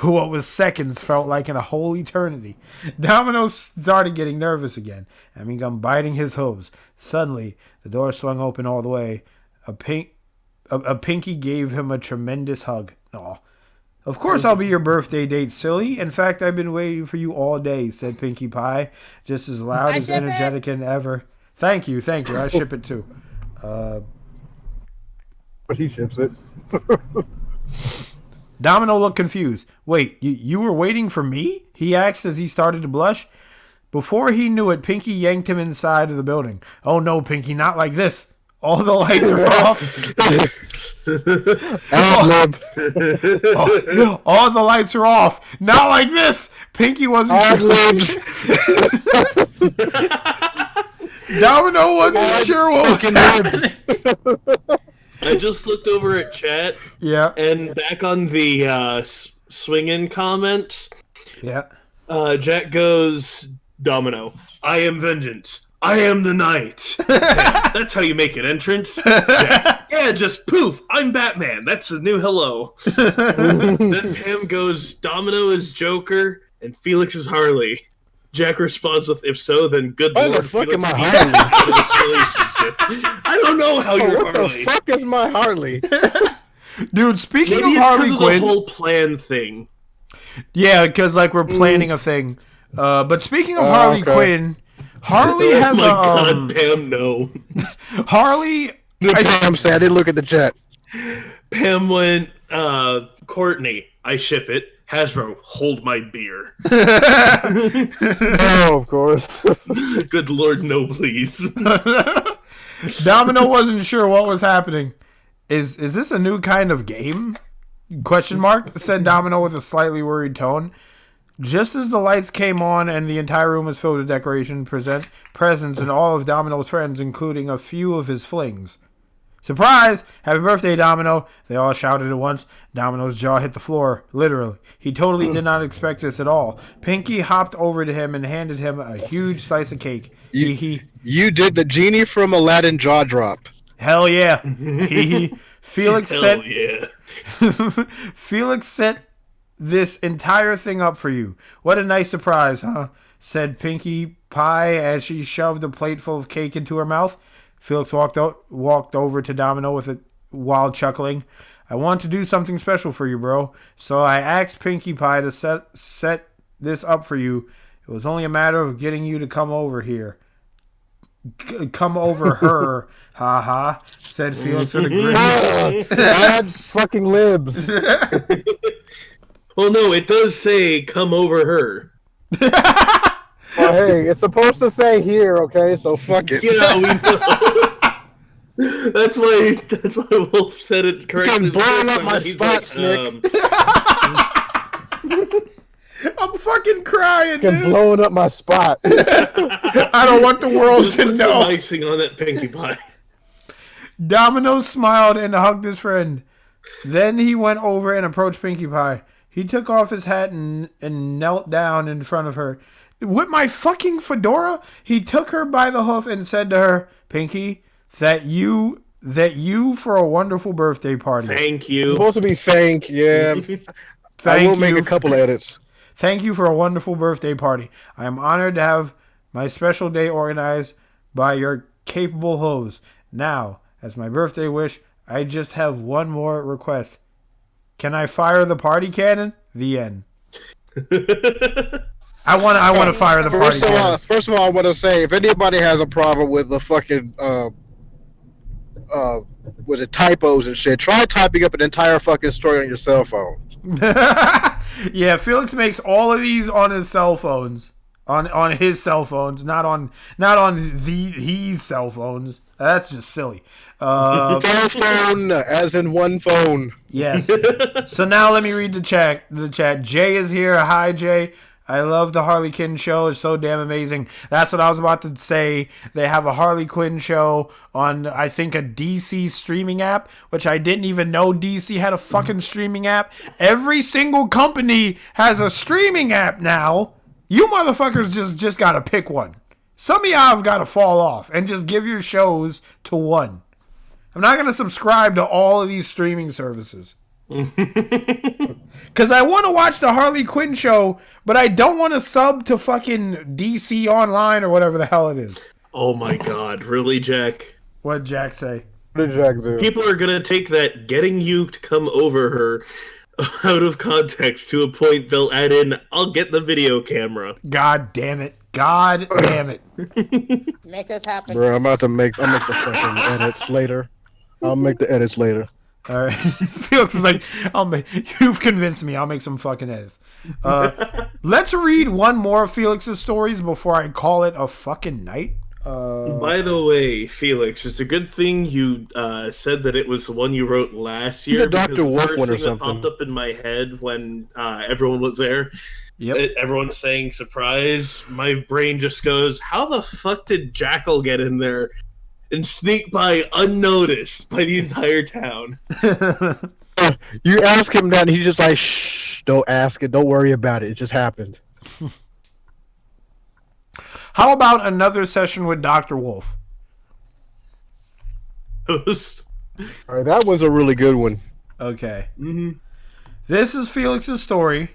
What was seconds felt like in a whole eternity. Domino started getting nervous again and began biting his hooves. Suddenly, the door swung open all the way. A Pinkie gave him a tremendous hug. Aw. "Of course I'll be your birthday date, silly. In fact, I've been waiting for you all day," said Pinkie Pie, just as loud as energetic and ever. Thank you. I ship it too. But he ships it. Domino looked confused. "Wait, you were waiting for me?" he asked as he started to blush. Before he knew it, Pinkie yanked him inside of the building. "Oh no, Pinkie, not like this. All the lights are off." All the lights are off. Not like this. Pinkie wasn't sure. Domino wasn't sure what was happening. I just looked over at chat. Yeah. And back on the swing-in comments. Yeah. Jack goes, "Domino, I am vengeance. I am the knight." Yeah, that's how you make an entrance. Jack, "Yeah, just poof. I'm Batman. That's the new hello." Then Pam goes, "Domino is Joker and Felix is Harley." Jack responds with, "If so, then good What lord, the fuck Felix am I needs Harley? to get out of this relationship." I don't know how you're What Harley. the fuck is my Harley? Dude, speaking Maybe of it's Harley because of Quinn, the whole plan thing. yeah, because like we're planning a thing. But speaking of Harley Quinn, Harley Oh has my god, a Pam, no. Harley. Pam said, I didn't look at the chat. Pam went, "Courtney, I ship it. Hasbro, hold my beer." Oh, of course. Good lord, no, please. Domino wasn't sure what was happening. Is this a new kind of game? Question mark, said Domino with a slightly worried tone. Just as the lights came on and the entire room was filled with decoration, presents, and all of Domino's friends, including a few of his flings. "Surprise! Happy birthday, Domino!" They all shouted at once. Domino's jaw hit the floor, literally. He totally did not expect this at all. Pinkie hopped over to him and handed him a huge slice of cake. You did the genie from Aladdin jaw drop. Hell yeah. Felix Hell yeah. Felix set this entire thing up for you. What a nice surprise, huh? Said Pinkie Pie as she shoved a plate full of cake into her mouth. Felix walked over to Domino while chuckling. "I want to do something special for you, bro. So I asked Pinkie Pie to set this up for you. It was only a matter of getting you to come over here." come over her, haha, said Felix with a grin. Bad fucking libs. Well, no, it does say come over her. Well, hey, it's supposed to say here, okay? So fuck it. Yeah, we know. That's why Wolf said it correctly. You're blowing up my spot, Nick. I'm fucking crying, You're dude. blowing up my spot. I don't want the world to Put some know. icing on that Pinkie Pie. Domino smiled and hugged his friend. Then he went over and approached Pinkie Pie. He took off his hat and knelt down in front of her. With my fucking fedora, he took her by the hoof and said to her, Pinkie, that you for a wonderful birthday party. Thank It's you. supposed to be thank, yeah. I will make a couple edits. Thank you for a wonderful birthday party. I am honored to have my special day organized by your capable hooves. Now, as my birthday wish, I just have one more request. Can I fire the party cannon? The end. I want to fire the party cannon. First of all, I want to say, if anybody has a problem with the fucking with the typos and shit, try typing up an entire fucking story on your cell phone. Yeah, Felix makes all of these on his cell phones. On his cell phones, not on his cell phones. That's just silly. Cell phone, as in one phone. Yes. So now let me read the chat. Jay is here. Hi, Jay. I love the Harley Quinn show. It's so damn amazing. That's what I was about to say. They have a Harley Quinn show on, I think, a DC streaming app, which I didn't even know DC had a fucking streaming app. Every single company has a streaming app now. You motherfuckers just got to pick one. Some of y'all have got to fall off and just give your shows to one. I'm not going to subscribe to all of these streaming services. Because I want to watch the Harley Quinn show, but I don't want to sub to fucking DC Online or whatever the hell it is. Oh my god, really, Jack? What did Jack say? What did Jack do? People are gonna take that getting you to come over her out of context to a point they'll add in, I'll get the video camera. God damn it. God damn it. Make this happen. Bro, I'll make the fucking edits later. I'll make the edits later. All right. Felix is like, you've convinced me. I'll make some fucking edits. Let's read one more of Felix's stories before I call it a fucking night. By the way, Felix, it's a good thing you said that it was the one you wrote last year. The Dr. Wolf one or that something. popped up in my head when everyone was there. Yep. Everyone's saying surprise. My brain just goes, how the fuck did Jackal get in there and sneak by unnoticed by the entire town? You ask him that, and he's just like, shh, don't ask it, don't worry about it, it just happened. How about another session with Dr. Wolf? Alright, that was a really good one. Okay. Mm-hmm. This is Felix's story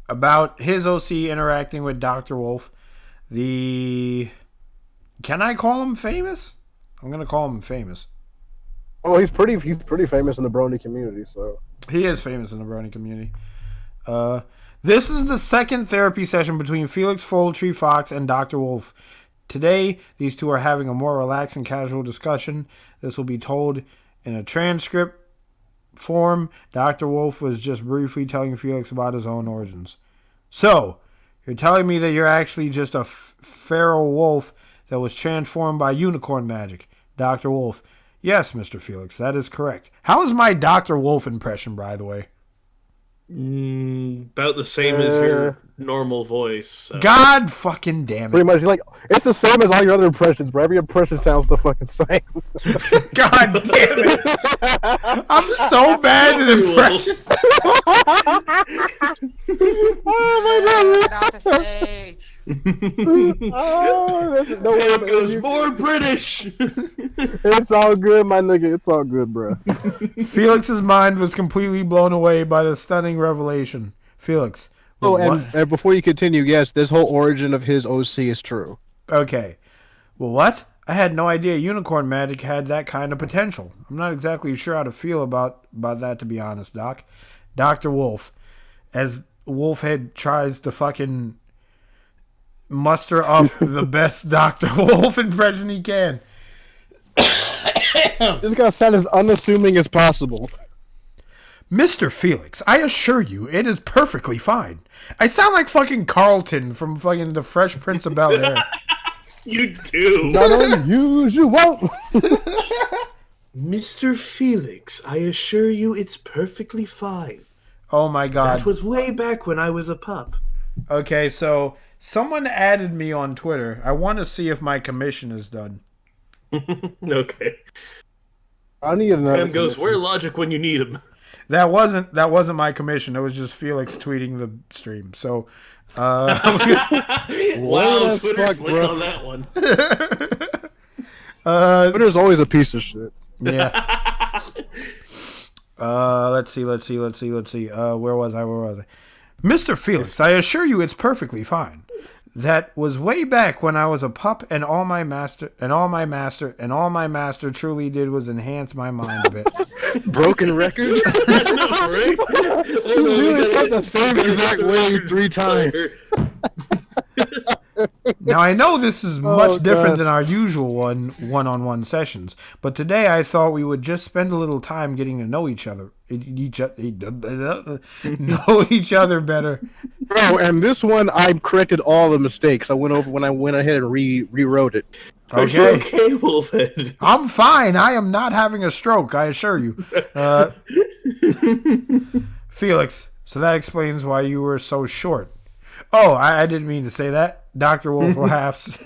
about his OC interacting with Dr. Wolf. Can I call him famous? I'm going to call him famous. Oh, he's pretty famous in the Brony community, so. He is famous in the Brony community. This is the second therapy session between Felix Foultree Fox and Dr. Wolf. Today, these two are having a more relaxed and casual discussion. This will be told in a transcript form. Dr. Wolf was just briefly telling Felix about his own origins. So, you're telling me that you're actually just a feral wolf that was transformed by unicorn magic. Dr. Wolf. Yes, Mr. Felix, that is correct. How is my Dr. Wolf impression, by the way? About the same as your normal voice. So. God fucking damn Pretty it. much, like, it's the same as all your other impressions, bro. Every impression sounds the fucking same. God damn it. I'm so bad at impressions. Oh my god. Not the stage. Oh, no It goes more British. It's all good, my nigga. It's all good, bro. Felix's mind was completely blown away by the stunning revelation. Felix. Oh, what? and before you continue, yes, this whole origin of his OC is true. Okay. Well, what? I had no idea unicorn magic had that kind of potential. I'm not exactly sure how to feel about that, to be honest, Doc. Dr. Wolf. As Wolfhead tries to fucking muster up the best Dr. Wolf impression he can. Just gotta sound as unassuming as possible. Mr. Felix, I assure you, it is perfectly fine. I sound like fucking Carlton from fucking The Fresh Prince of Bel-Air. You do. Not unusual. Mr. Felix, I assure you it's perfectly fine. Oh my god. That was way back when I was a pup. Okay, so someone added me on Twitter. I want to see if my commission is done. Okay. I need another. Graham goes, where logic when you need him? That wasn't my commission. It was just Felix tweeting the stream. So, Wow, as Twitter's fuck, late bro. on that one. Twitter's always a piece of shit. Yeah. Let's see. Where was I? Mr. Felix, I assure you it's perfectly fine. That was way back when I was a pup and all my master truly did was enhance my mind a bit. Broken record. No, right? You really said the same exact way 3 times. Now I know this is much different God. than our usual one-on-one sessions, but today I thought we would just spend a little time getting to know each other better. Bro, and this one I corrected all the mistakes. I went ahead and rewrote it. Okay. Okay, Wolfhead. I'm fine. I am not having a stroke, I assure you. Felix, so that explains why you were so short. Oh, I didn't mean to say that. Dr. Wolf laughs.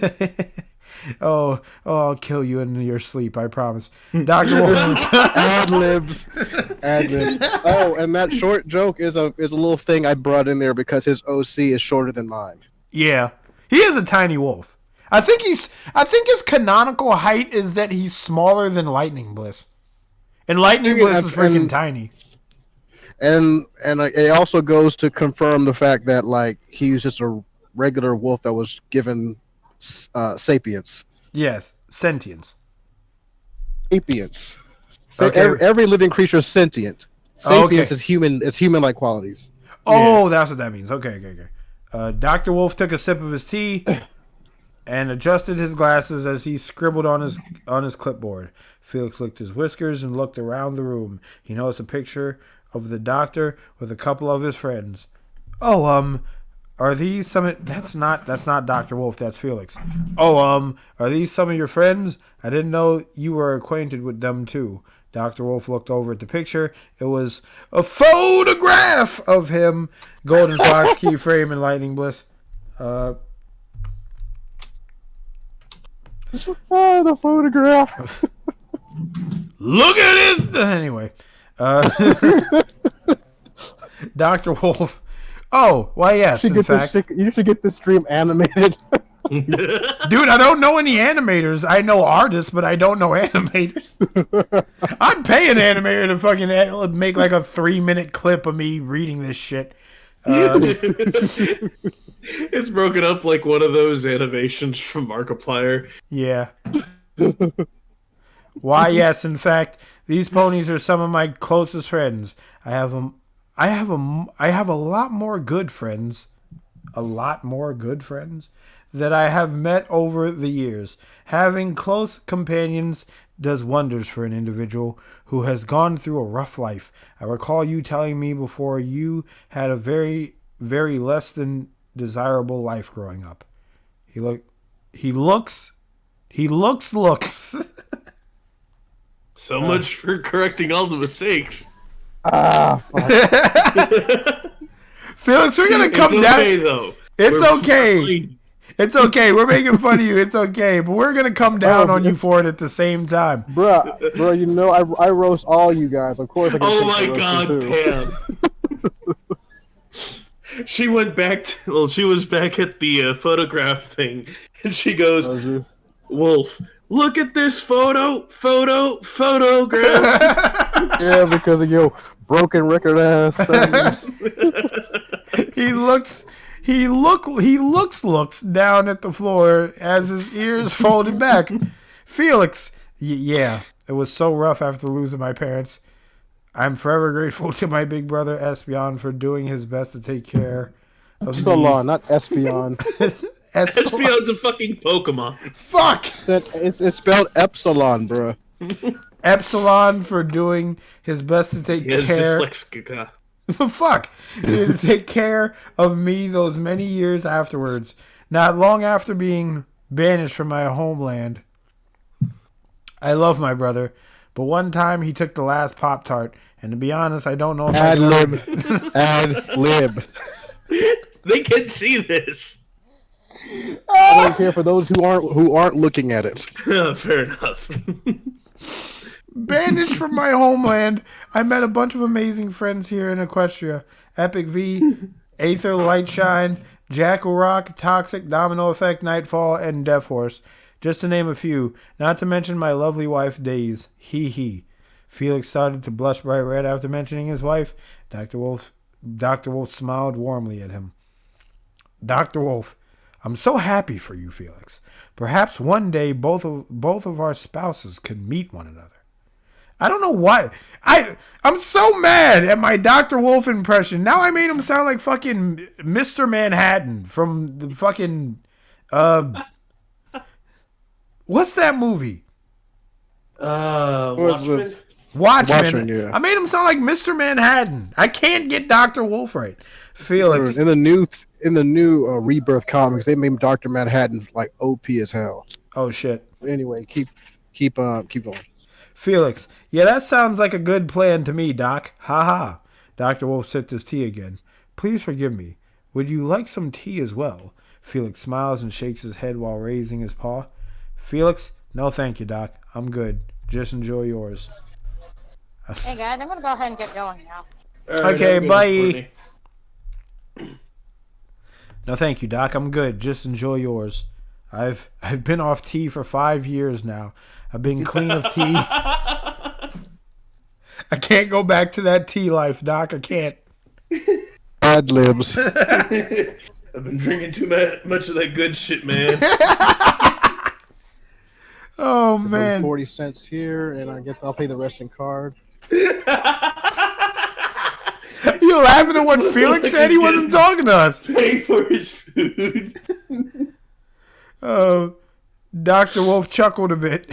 Oh, I'll kill you in your sleep, I promise. Dr. Wolf. Ad-libs. Oh, and that short joke is a little thing I brought in there because his OC is shorter than mine. Yeah. He is a tiny wolf. I think his canonical height is that he's smaller than Lightning Bliss. And Lightning Bliss is freaking tiny. And it also goes to confirm the fact that like he was just a regular wolf that was given sapience. Yes, sentience. Sapience. Okay. Every living creature is sentient. Oh, okay. Sapience is human. It's human-like qualities. Oh, that's what that means. Okay. Dr. Wolf took a sip of his tea and adjusted his glasses as he scribbled on his clipboard. Felix licked his whiskers and looked around the room. He noticed a picture of the doctor with a couple of his friends. Oh, are these some? That's not Dr. Wolf. That's Felix. Oh, are these some of your friends? I didn't know you were acquainted with them too. Dr. Wolf looked over at the picture. It was a photograph of him. Golden Fox, Keyframe, and Lightning Bliss. The photograph. Look at this. Anyway, Dr. Wolf. Oh, why yes, in fact. You should get this stream animated. Dude, I don't know any animators. I know artists, but I don't know animators. I'd pay an animator to fucking make like a 3-minute clip of me reading this shit. It's broken up like one of those animations from Markiplier. Yeah. Why, yes, in fact, these ponies are some of my closest friends. I have a lot more good friends. A lot more good friends that I have met over the years. Having close companions does wonders for an individual who has gone through a rough life. I recall you telling me before you had a very, very less than desirable life growing up. He looks. So much for correcting all the mistakes. Fuck. Felix, we're gonna come It's down. okay, though. It's We're okay. fine. It's okay. We're making fun of you. It's okay. But we're going to come down on you for it at the same time. Bruh, you know I roast all you guys. Of course I can Oh take my the god, roasting, too. Pam. She went back she was back at the photograph thing, and she goes, Wolf, look at this photograph. Yeah, because of your broken record ass. He looks down at the floor as his ears folded back. Felix, yeah, it was so rough after losing my parents. I'm forever grateful to my big brother Espion for doing his best to take care of me. Solon, not Espion. Espeon's a fucking Pokemon. Fuck! It's spelled Epsilon, bro. Epsilon for doing his best to take He is care. dyslexic. Fuck! To take care of me those many years afterwards. Not long after being banished from my homeland. I love my brother, but one time he took the last Pop-Tart, and to be honest, I don't know if Ad I lib. Ad lib. They can see this. I don't care for those who aren't looking at it. Fair enough. Banished from my homeland, I met a bunch of amazing friends here in Equestria. Epic V, Aether Lightshine, Jackal Rock, Toxic, Domino Effect, Nightfall, and Death Horse. Just to name a few, not to mention my lovely wife, Days. Hee hee. Felix started to blush bright red after mentioning his wife. Dr. Wolf smiled warmly at him. Dr. Wolf, I'm so happy for you, Felix. Perhaps one day both of our spouses could meet one another. I don't know why. I'm so mad at my Dr. Wolf impression. Now I made him sound like fucking Mr. Manhattan from the fucking what's that movie? Watchmen? Watchmen. Yeah. I made him sound like Mr. Manhattan. I can't get Dr. Wolf right. Felix. In the new Rebirth comics, they made Dr. Manhattan like OP as hell. Oh shit. Anyway, keep going. Felix. Yeah, that sounds like a good plan to me, Doc. Ha ha. Dr. Wolf sipped his tea again. Please forgive me. Would you like some tea as well? Felix smiles and shakes his head while raising his paw. Felix, no thank you, Doc. I'm good. Just enjoy yours. Hey guys, I'm gonna go ahead and get going now. Right, Okay, I'm good, bye. Brony. No thank you, Doc. I'm good. Just enjoy yours. I've been off tea for 5 years now. I've been clean of tea. I can't go back to that tea life, Doc. I can't. Ad libs. I've been drinking too much of that good shit, man. Oh man. 40 cents here, and I'll pay the rest in card. You laughing at what Felix said? He wasn't talking to us. Pay for his food. Dr. Wolf chuckled a bit.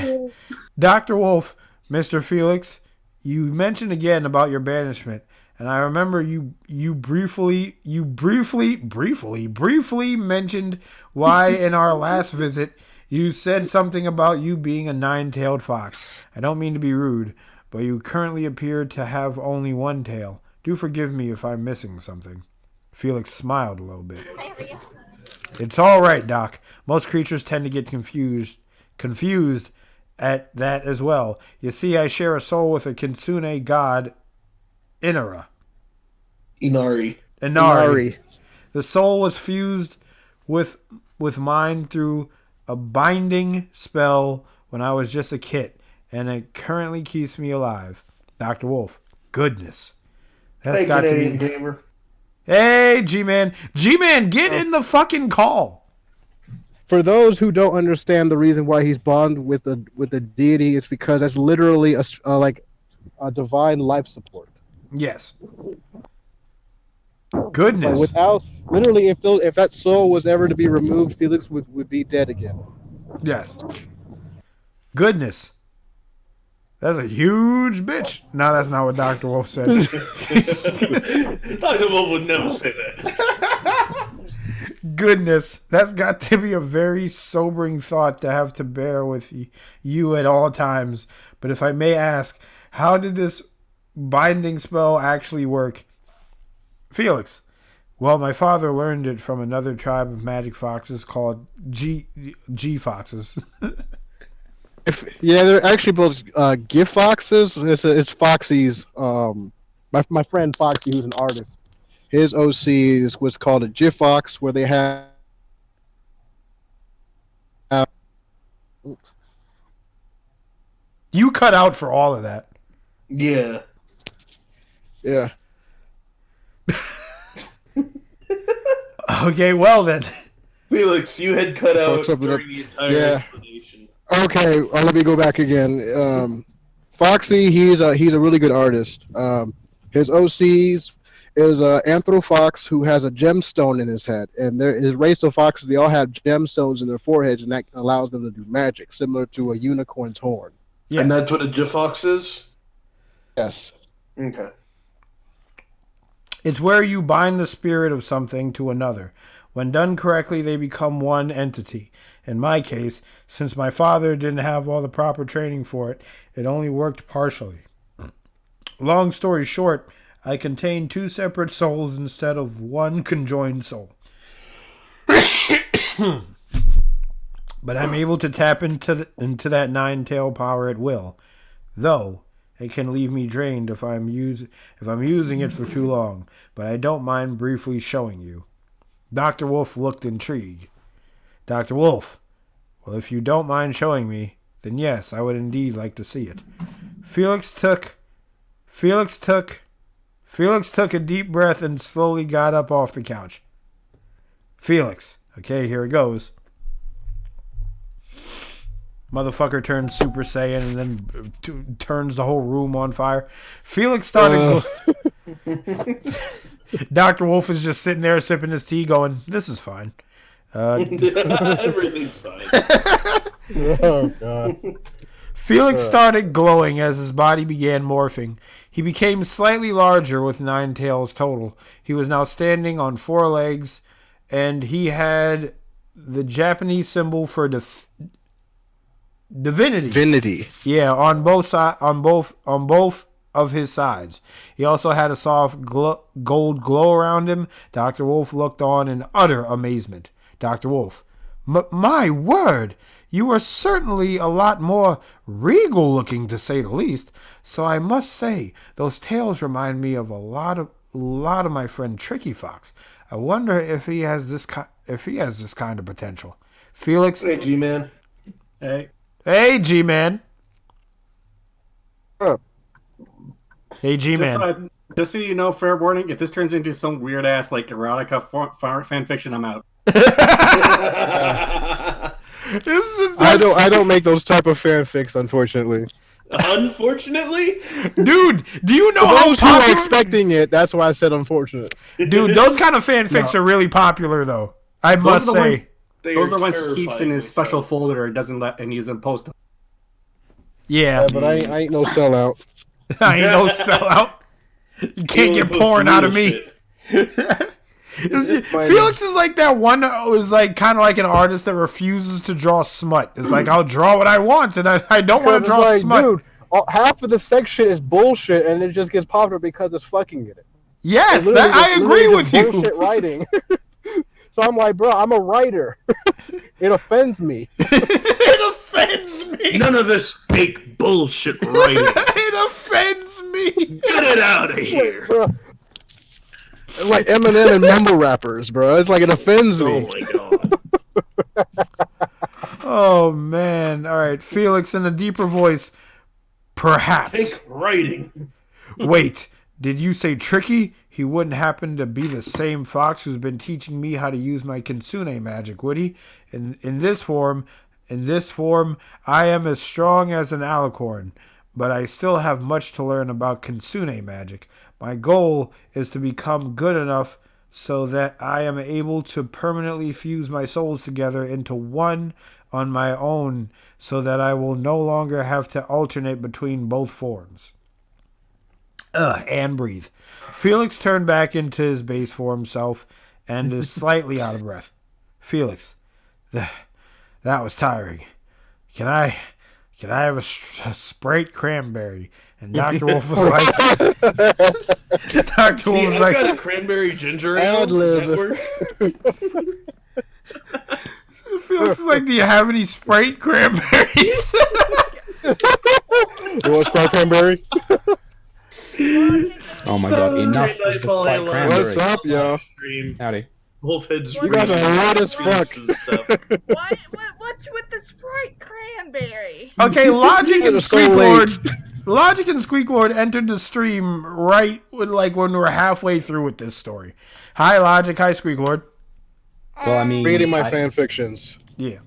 Dr. Wolf, Mr. Felix, you mentioned again about your banishment, and I remember you briefly mentioned why in our last visit you said something about you being a nine-tailed fox. I don't mean to be rude, but you currently appear to have only one tail. Do forgive me if I'm missing something. Felix smiled a little bit. It's all right, Doc. Most creatures tend to get confused at that as well. You see, I share a soul with a kitsune god, Inara. Inari. The soul was fused with mine through a binding spell when I was just a kid, and it currently keeps me alive. Dr. Wolf, goodness. That's Hey, got Canadian to be... gamer. Hey, G-Man. G-Man, get in the fucking call. For those who don't understand the reason why he's bonded with the deity, it's because that's literally a divine life support. Yes. Goodness. Without literally, if that soul was ever to be removed, Felix would be dead again. Yes. Goodness. That's a huge bitch. No, that's not what Dr. Wolf said. Dr. Wolf would never say that. Goodness. That's got to be a very sobering thought to have to bear with you at all times. But if I may ask, how did this binding spell actually work? Felix. Well, my father learned it from another tribe of magic foxes called G foxes. Yeah, they're actually both gift foxes. It's Foxy's. My friend Foxy, who's an artist, his OC is what's called a GIF Fox, where they have. Oops. You cut out for all of that. Yeah. Yeah. Okay, well then. Felix, you had cut out Fuck something during up. the entire Yeah. explanation. Okay, let me go back again. Foxy, he's a really good artist. His OCs, is a anthrofox who has a gemstone in his head, and there is race of foxes. They all have gemstones in their foreheads, and that allows them to do magic, similar to a unicorn's horn. Yes. And that's what a Jifox is? Yes. Okay. It's where you bind the spirit of something to another. When done correctly, they become one entity. In my case, since my father didn't have all the proper training for it, it only worked partially. Long story short, I contain two separate souls instead of one conjoined soul. But I'm able to tap into that nine-tail power at will, though it can leave me drained if I'm using it for too long. But I don't mind briefly showing you. Dr. Wolf looked intrigued. Dr. Wolf, well, if you don't mind showing me, then yes, I would indeed like to see it. Felix took a deep breath and slowly got up off the couch. Felix, okay, here it goes. Motherfucker turns Super Saiyan and then turns the whole room on fire. Felix started... Dr. Wolf is just sitting there sipping his tea going, this is fine. Everything's fine. Oh, God. Felix started glowing as his body began morphing. He became slightly larger with 9 tails total. He was now standing on 4 legs, and he had the Japanese symbol for divinity. Yeah, on both of his sides. He also had a soft gold glow around him. Dr. Wolf looked on in utter amazement. Dr. Wolf, my word, you are certainly a lot more regal looking, to say the least. So I must say, those tails remind me of a lot of my friend Tricky Fox. I wonder if he has this kind of potential. Felix. Hey, G-Man. Hey, G-Man. Hey, G-Man. Just so you know, fair warning, if this turns into some weird-ass, like, erotica fan fiction, I'm out. I don't make those type of fanfics, unfortunately. Unfortunately? Dude, do you know For how those who are popular... expecting it, that's why I said unfortunate. Dude, those kind of fanfics are really popular, though. I must say. Those are the ones he keeps in his special folder and and he doesn't post them. Yeah. But I ain't no sellout. I ain't no sellout. You can't get porn out of me. Felix is like that one who is like kind of like an artist that refuses to draw smut. It's like, I'll draw what I want, and I don't want to draw smut. Dude, half of the section is bullshit, and it just gets popular because it's fucking it. Yes, I agree with you. Bullshit writing. So I'm like, bro, I'm a writer. It offends me. It offends me. None of this fake bullshit writing. It offends me. Get it out of here. Bro. Like Eminem and mumble rappers, bro. It's like it offends me. Oh my god. Oh man. All right, Felix in a deeper voice. Perhaps. Fake writing. Wait, did you say Tricky? He wouldn't happen to be the same fox who's been teaching me how to use my Kitsune magic, would he? In this form, I am as strong as an alicorn, but I still have much to learn about Kitsune magic. My goal is to become good enough so that I am able to permanently fuse my souls together into one on my own, so that I will no longer have to alternate between both forms. And breathe. Felix turned back into his base form self and is slightly out of breath. Felix, that was tiring. Can I have a Sprite cranberry? And Dr. Wolf was like, Dr. Wolf was like, I've got a cranberry ginger ale. Network. Felix is like, do you have any Sprite cranberries? You want Sprite cranberry? Oh my god, enough with the Sprite cranberry. What's up, y'all? Howdy. Wolfhead's You guys are hot as fuck. What's with the Sprite cranberry? Okay, Logic and It's so Squeak Lord entered the stream right when we're halfway through with this story. Hi, Logic. Hi, Squeak Lord. Well, I mean... Reading my fan fictions. Yeah.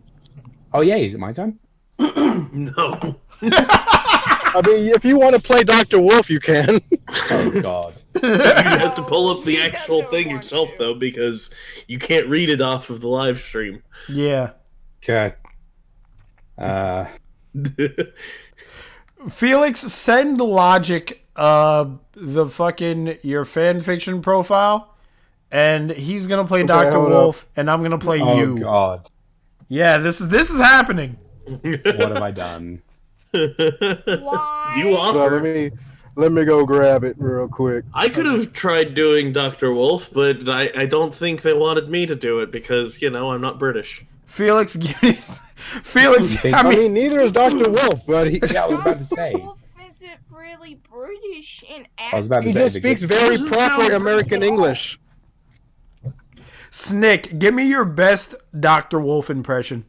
Oh yeah, is it my time? No. I mean, if you want to play Dr. Wolf, you can. Oh God. You have to pull up the actual thing yourself, though, because you can't read it off of the live stream. Yeah. Okay. Felix, send Logic the fucking your fan fiction profile, and he's gonna play Dr. Wolf, and I'm gonna play you. Oh God. Yeah, this is happening. What have I done? Why? You offer. Let me go grab it real quick. I could have tried doing Dr. Wolf, but I don't think they wanted me to do it because, you know, I'm not British. Felix, Felix. think- I I mean, mean, neither is Dr. Wolf, but he, Yeah, I was about to say. Dr. Wolf isn't really British in I was about to he say. just speaks very Doesn't proper sound- American English. Snick, give me your best Dr. Wolf impression.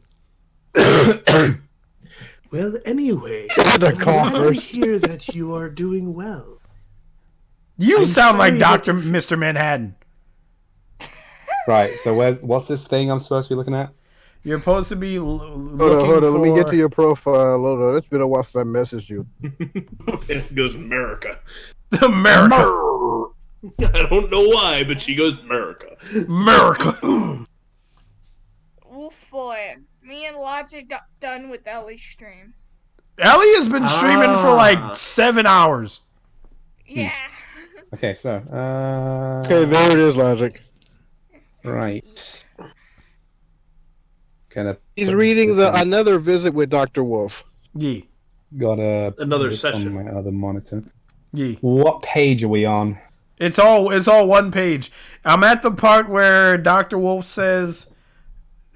Well, anyway, The cougars. hear that you are doing well. You I'm sound like sorry Dr. that Mr. Manhattan. Right. So what's this thing I'm supposed to be looking at? You're supposed to be Hold looking on. Let me get for- to your profile. Hold on. It's been a while since I messaged you. It goes America. America. I don't know why, but she goes America. America. Wolf boy. Me and Logic got done with Ellie's stream. Ellie has been streaming for like 7 hours. Yeah. Okay. So. Okay, there it is, Logic. Right. Kind of. He's reading another visit with Dr. Wolf. Yeah. Got Another this session. on my other monitor. Yeah. What page are we on? It's all one page. I'm at the part where Dr. Wolf says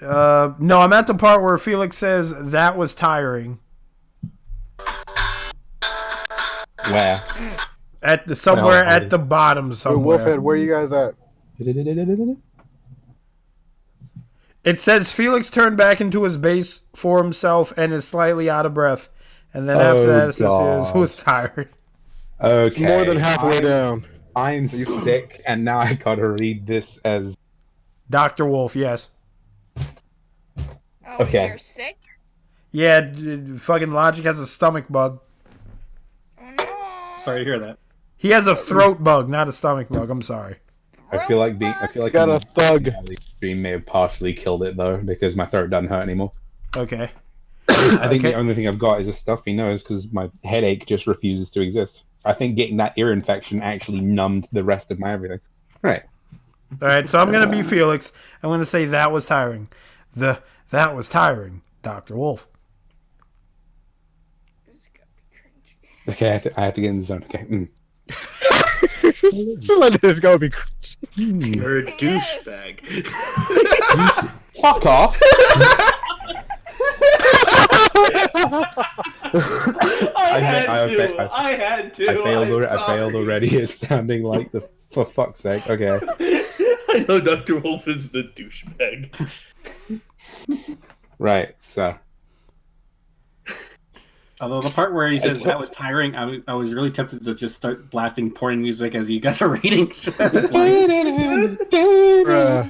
no, I'm at the part where Felix says that was tiring. Where? At the somewhere No, at the bottom Hey, somewhere. Wolfhead, where you guys at? It says Felix turned back into his base for himself and is slightly out of breath. And then after that it says God. he was tired. Okay. More than halfway down. I'm sick, and now I gotta read this as. Dr. Wolf, yes. Oh, Okay. You're sick? Yeah, fucking Logic has a stomach bug. Oh no. Sorry to hear that. He has a throat bug, not a stomach bug. I'm sorry. I feel like Got a thug. the stream may have partially killed it though, because my throat doesn't hurt anymore. Okay. I think Okay. the only thing I've got is a stuffy nose because my headache just refuses to exist. I think getting that ear infection actually numbed the rest of my everything. Right. All right, so I'm gonna be Felix. I'm gonna say that was tiring. That was tiring, Dr. Wolf. This is gonna be cringy. Okay, I have to get in the zone. Okay. It's gonna be. You're a douchebag. Fuck off! I I had to. I failed already. It's sounding like the. For fuck's sake. Okay. I know Dr. Wolf is the douchebag. Right. So. Although the part where he says that was tiring, I was really tempted to just start blasting porn music as you guys are reading. No.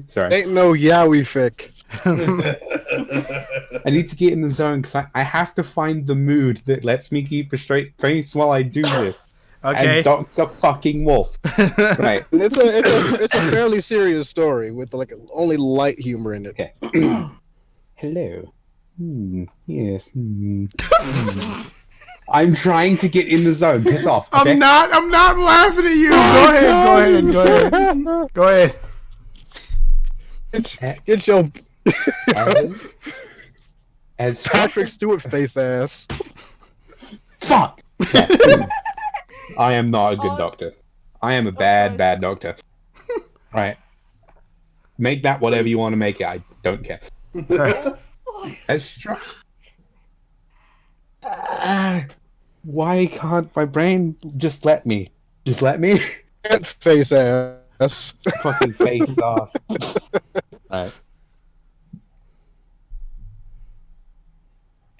Sorry. Ain't no yaoi fic. I need to get in the zone because I have to find the mood that lets me keep a straight face while I do this. Okay. As Dr. fucking Wolf. Right. It's a fairly serious story with like only light humor in it. Okay. Hello. Yes. I'm trying to get in the zone. Piss off. Okay? I'm not laughing at you. Go ahead. Get your As Patrick Stewart face ass. fuck. Okay. I am not a good doctor. I am a bad doctor. Right. Make that whatever you want to make it. I don't care. As strong. Why can't my brain just let me? Just let me? Face ass. Fucking face ass. Right.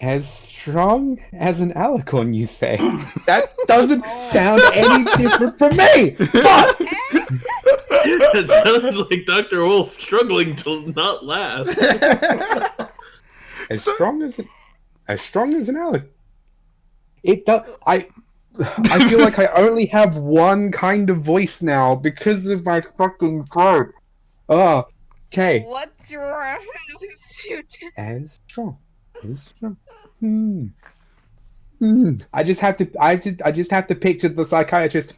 As strong as an alicorn, you say? That doesn't sound any different from me! Fuck! It sounds like Dr. Wolf struggling to not laugh. as strong as an alligator. It does. I feel like I only have one kind of voice now because of my fucking throat. Oh, okay. What's wrong with you? As strong. I just have to picture the psychiatrist.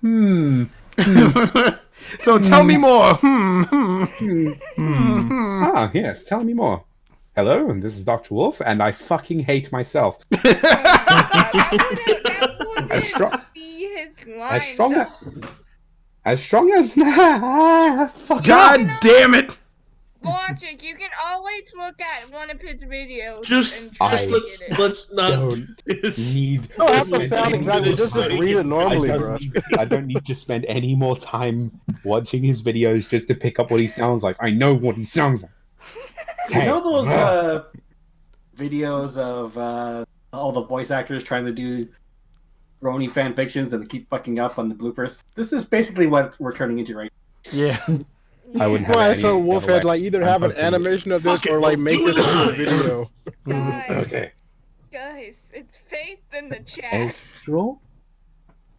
So tell me more. Ah, yes, tell me more. Hello, and this is Dr. Wolf, and I fucking hate myself. As strong as fuck. God damn it! Logic, you can always look at one of his videos. Just let's not. Need. No, have to sound exactly. Just read it normally, bro. I don't need to spend any more time watching his videos just to pick up what he sounds like. I know what he sounds like. You know those videos of all the voice actors trying to do Brony fan fictions and they keep fucking up on the bloopers? This is basically what we're turning into right now. Yeah. I wouldn't have Right, any so Wolf had other like way. either have an hoping- animation of this or like make this into a video. Okay. Guys, it's Faith in the chat. As strong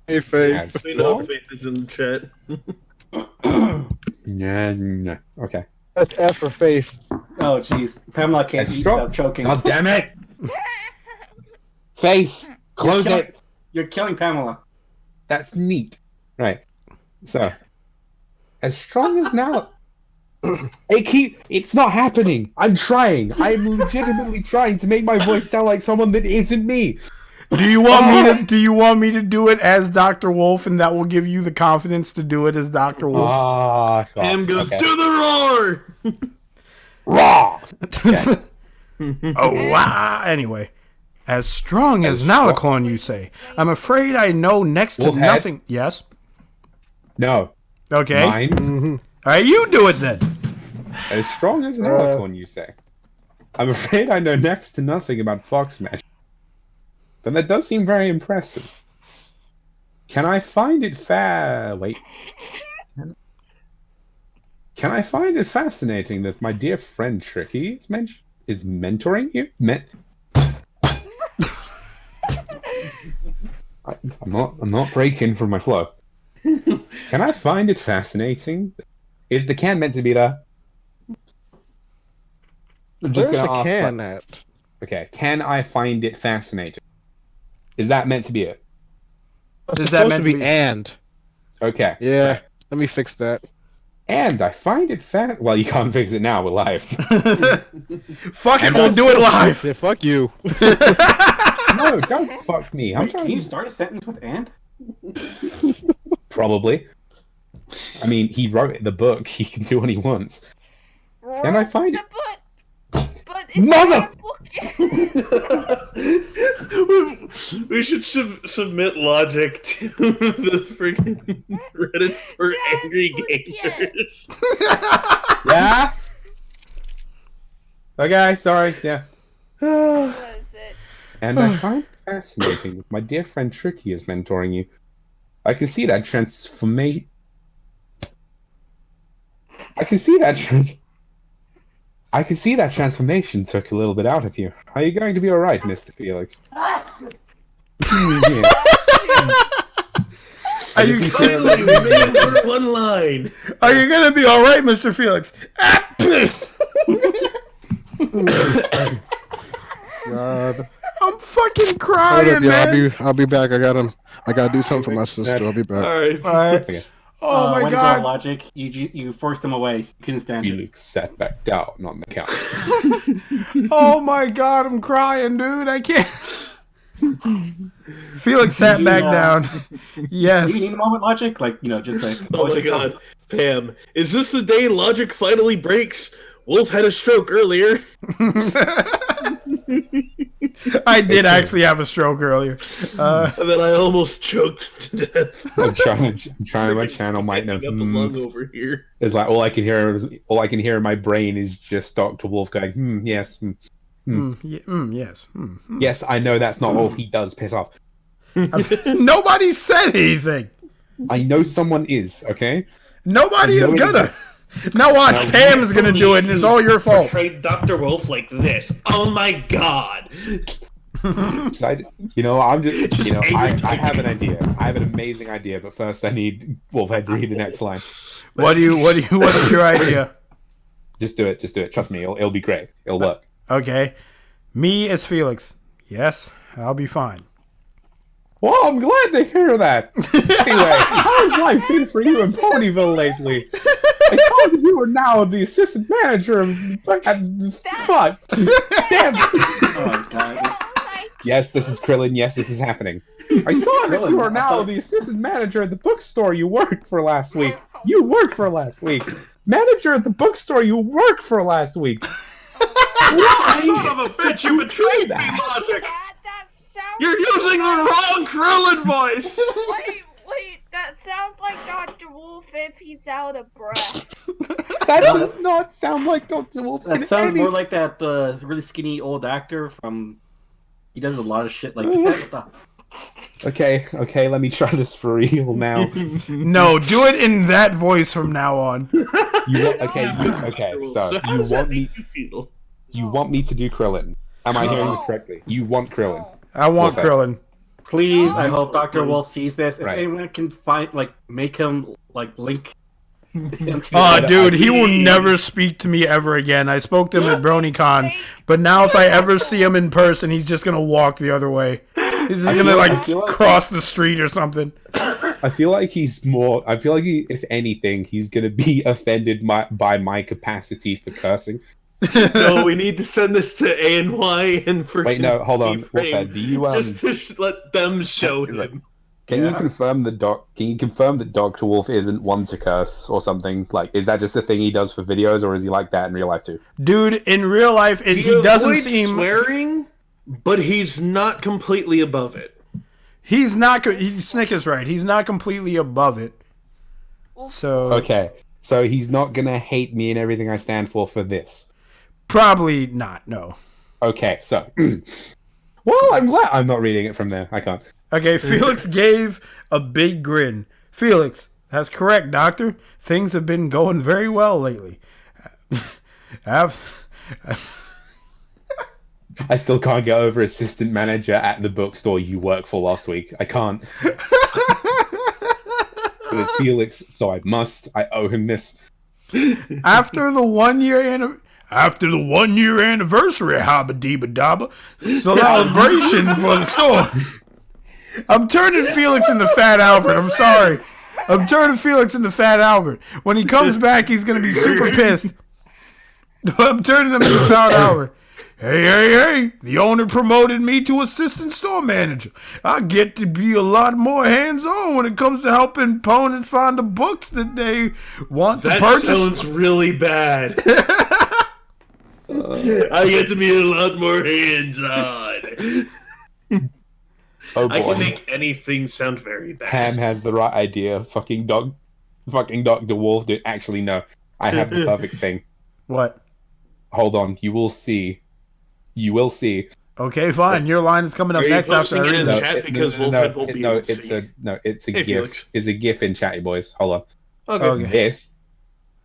Hey, Faith. as We know strong. Faith is in the chat. No. Okay. That's F for Faith. Oh jeez, Pamela can't As eat strong. without choking. God damn it! Face, close You're it. You're killing Pamela. That's neat. Right. So, as strong as now. It's not happening. I'm trying. I'm legitimately trying to make my voice sound like someone that isn't me. Do you want me to do it as Dr. Wolf, and that will give you the confidence to do it as Dr. Wolf? Ah, God. Pam goes, Okay. do the roar! Raw. Oh wow. Anyway, as strong as strong- Nalacorn, you say. I'm afraid I know next to Wolfhead? nothing. Yes. No. Okay. Mine. All right, you do it then. As strong as an alicorn, you say. I'm afraid I know next to nothing about fox magic. But that does seem very impressive. Can I find it Can I find it fascinating that my dear friend Tricky is mentoring you? I'm not breaking from my flow. Can I find it fascinating? Is the can meant to be there? I'm just Where's gonna the ask. can at? Okay, can I find it fascinating? Is that meant to be it? It's Is that supposed meant to to be be- and? Okay. Yeah. Let me fix that. And I find it Well, you can't fix it now. We're live. Fuck it, we'll do it live. Yeah, fuck you. No, don't fuck me. I'm Wait, can you trying. start a sentence with "and"? Probably. I mean, he wrote the book. He can do what he wants. Can I find it? But it's Mother- We should submit logic to the freaking Reddit for Yeah, angry forget. gamers. Yeah. Okay, sorry. Yeah. What is it? And I find it fascinating that my dear friend Tricky is mentoring you. I can see that transformation. I can see that transformation took a little bit out of you. Are you going to be alright, Mr. Felix? Yeah. Are you Finally, we made it for one line. Are you gonna be all right, Mr. Felix? God. I'm fucking Hold crying, up, yeah, man. I'll be back. I gotta do something for my sister. I'll be back. All right. All right. Okay. Oh my way to go, god. Logic. You forced him away. You couldn't stand it. Felix sat back down on the couch. Oh my god, I'm crying, dude. I can't. Felix sat back down. Do you Yes. need a moment, Logic? Like, just like. Oh my god. Pam, is this the day logic finally breaks? Wolf had a stroke earlier. I did actually have a stroke earlier. And then I almost choked to death. I'm trying my channel might know. Got the lung over here. It's like all I can hear in my brain is just Dr. Wolf going, yes, Yes. yes, I know that's not all he does, piss off. Nobody said anything. I know someone is, okay? Nobody is Nobody- gonna. Now watch, Pam's gonna do it, and it's all your fault. Portrayed Dr. Wolf like this. Oh my god. I'm just, I have an idea. I have an amazing idea, but first I need Wolfhead to read the next line. What is your idea? Just do it. Trust me, it'll be great. It'll work. Okay. Me as Felix. Yes, I'll be fine. Well, I'm glad to hear that. Anyway, how has life been for you in Ponyville lately? I saw that you are now the assistant manager of fuck. Damn. Oh god. Yes, this is Krillin. Yes, this is happening. I saw that you are now the assistant manager at the bookstore you worked for last week. Manager at the bookstore you worked for last week. Son of a bitch, you betrayed me, Logic! You're using the wrong Krillin voice! Wait, that sounds like Dr. Wolf if he's out of breath. That does not sound like Dr. Wolf. That sounds more like that really skinny old actor from... He does a lot of shit like that. Okay, let me try this for real now. No, do it in that voice from now on. So you want me to do Krillin. Am I hearing this correctly? You want Krillin. I want Krillin. Please, I hope Dr. Wolf sees this. If Right. anyone can make him, link him to Oh, dude, he will never speak to me ever again. I spoke to him at BronyCon, but now if I ever see him in person, he's just gonna walk the other way. He's just gonna cross the street or something. I feel like if anything, he's gonna be offended by my capacity for cursing. No, we need to send this to ANY and for. Wait, no, hold on. Wolfhead, do you just to let them show him? Can you confirm that Dr. Wolf isn't one to curse or something? Like, is that just a thing he does for videos, or is he like that in real life too? Dude, in real life, he doesn't seem swearing, but he's not completely above it. He's not. Snick is right. He's not completely above it. So okay, so he's not gonna hate me and everything I stand for this. Probably not. No. Okay, so well, I'm glad I'm not reading it from there. I can't. Okay, Felix gave a big grin. Felix, that's correct, Doctor. Things have been going very well lately. I still can't get over assistant manager at the bookstore you worked for last week. I can't. It was Felix, so I owe him this. After the 1 year anniversary, Habba Dibba Dabba celebration for the store. I'm turning Felix into Fat Albert. I'm sorry. I'm turning Felix into Fat Albert. When he comes back, he's gonna be super pissed. I'm turning him into Fat Albert. Hey, the owner promoted me to assistant store manager. I get to be a lot more hands-on when it comes to helping opponents find the books that they want to purchase. That sounds really bad. I get to be a lot more hands-on. Oh boy. I can make anything sound very bad. Pam has the right idea. Fucking Dr. Wolf. Actually, no. I have the perfect thing. What? Hold on. You will see. Okay, fine. Your line is coming up next after I read it. Chat because Wolfhead won't be able to see. It's a Hey, GIF. Felix. It's a GIF in chat, you boys. Hold on. Okay. This.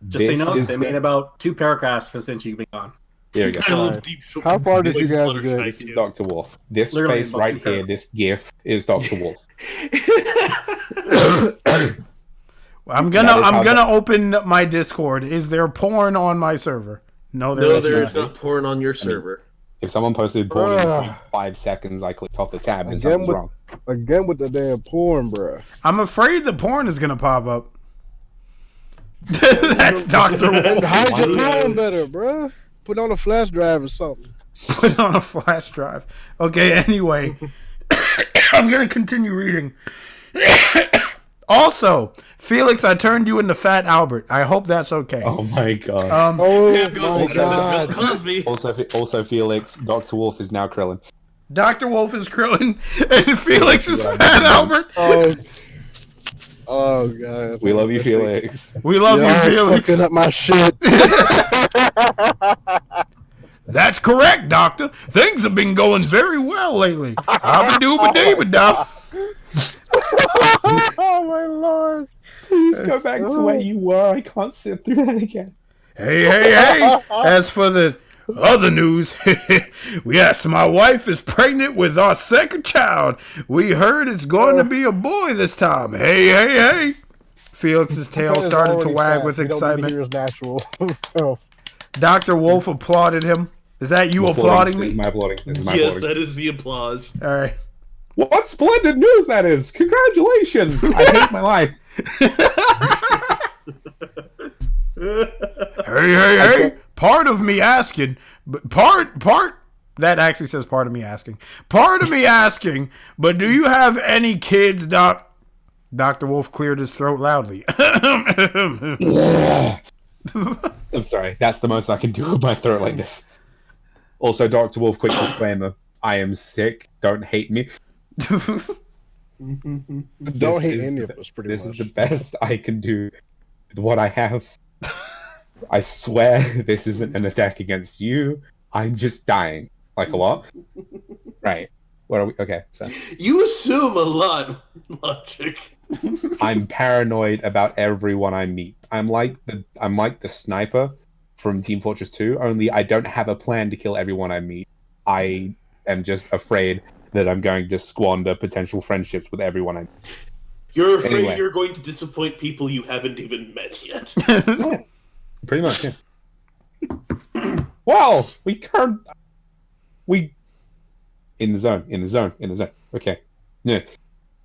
Just so you know, is they made about 2 paragraphs since you've been gone. Here we go. I love deep How far did you guys get? This is Dr. Wolf. This Literally face about right 2 here, paragraphs. this GIF, is Dr. Wolf. I'm gonna open my Discord. Is there porn on my server? No, No, there's there's not. not porn on your server. If someone posted porn in Ugh. 5 seconds, I clicked off the tab and Again something's with- wrong. Again with the damn porn, bruh. I'm afraid the porn is gonna pop up. That's Dr. Wolf. Hide your porn better, bruh. Put on a flash drive or something. Put on a flash drive. Okay, anyway. I'm gonna continue reading. Also, Felix, I turned you into Fat Albert. I hope that's okay. Oh my god. Oh There goes my god. Bill Cosby. Also, Felix, Dr. Wolf is now Krillin. Dr. Wolf is Krillin, and Felix is Fat Albert. Oh god. We love you, Felix. We love you, Felix. Fucking up my shit. That's correct, Doctor. Things have been going very well lately. Abba-dooba-dee-ba-da. Oh my lord. Please go back to where you were. I can't sit through that again. Hey. As for the other news, yes, my wife is pregnant with our second child. We heard it's going to be a boy this time. Hey. Felix's tail started to wag with excitement. He was natural. So, Dr. Wolf applauded him. Is that you applauding This is me? my applauding. This is my Yes, applauding. that is the applause. All right. What splendid news that is! Congratulations! I hate my life. Hey. Part of me asking, but part that actually says part of me asking. Part of me asking, but do you have any kids, Doc? Dr. Wolf cleared his throat loudly. I'm sorry. That's the most I can do with my throat like this. Also, Dr. Wolf, quick disclaimer. I am sick. Don't hate me. don't hate any of us, pretty much. This is the best I can do with what I have. I swear this isn't an attack against you. I'm just dying. Like a lot. Right. What are we? Okay, so. You assume a lot, Logic. I'm paranoid about everyone I meet. I'm like the sniper from Team Fortress 2, only I don't have a plan to kill everyone I meet. I am just afraid that I'm going to squander potential friendships with everyone I meet. You're afraid Anyway. you're going to disappoint people you haven't even met yet. Yeah, pretty much, yeah. Well, in the zone. Okay. Yeah.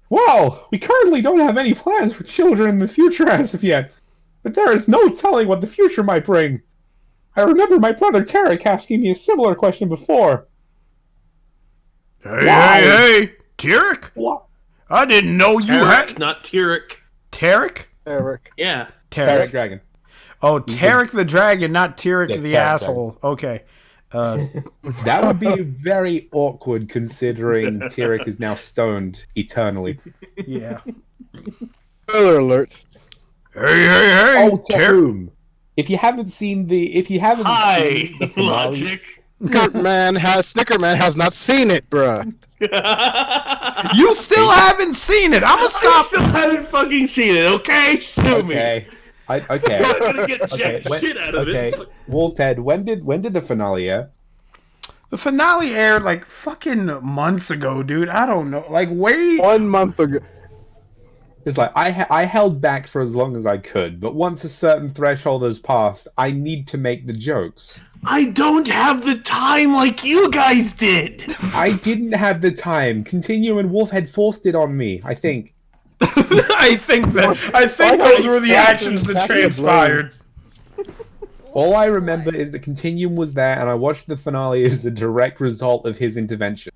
Well, we currently don't have any plans for children in the future as of yet, but there is no telling what the future might bring. I remember my brother Tarek asking me a similar question before. Hey, Tarek? What? I didn't know you Tarek, had not Tarek. Tarek. Eric. Yeah. Tarek Dragon. Oh, Tarek the dragon, not Tarek Yeah, the Tarek asshole. Okay. That would be very awkward considering Tarek is now stoned eternally. Yeah. Spoiler alert. Hey, Oh, to Tarek. whom? If you haven't seen the Hi, the finale, Logic. Snickerman has not seen it, bruh. You still haven't seen it. I'm gonna I stop. still haven't fucking seen it, okay? Sue me. okay, okay, I'm not gonna get okay, jack shit out of okay. it. Wolfhead, when did the finale air? The finale aired like fucking months ago, dude. I don't know. Like way. 1 month ago. It's like I held back for as long as I could, but once a certain threshold has passed, I need to make the jokes. I don't have the time like you guys did. I didn't have the time. Continue and Wolfhead forced it on me, I think. I think those were the actions that transpired. All I remember is the Continuum was there, and I watched the finale as a direct result of his intervention.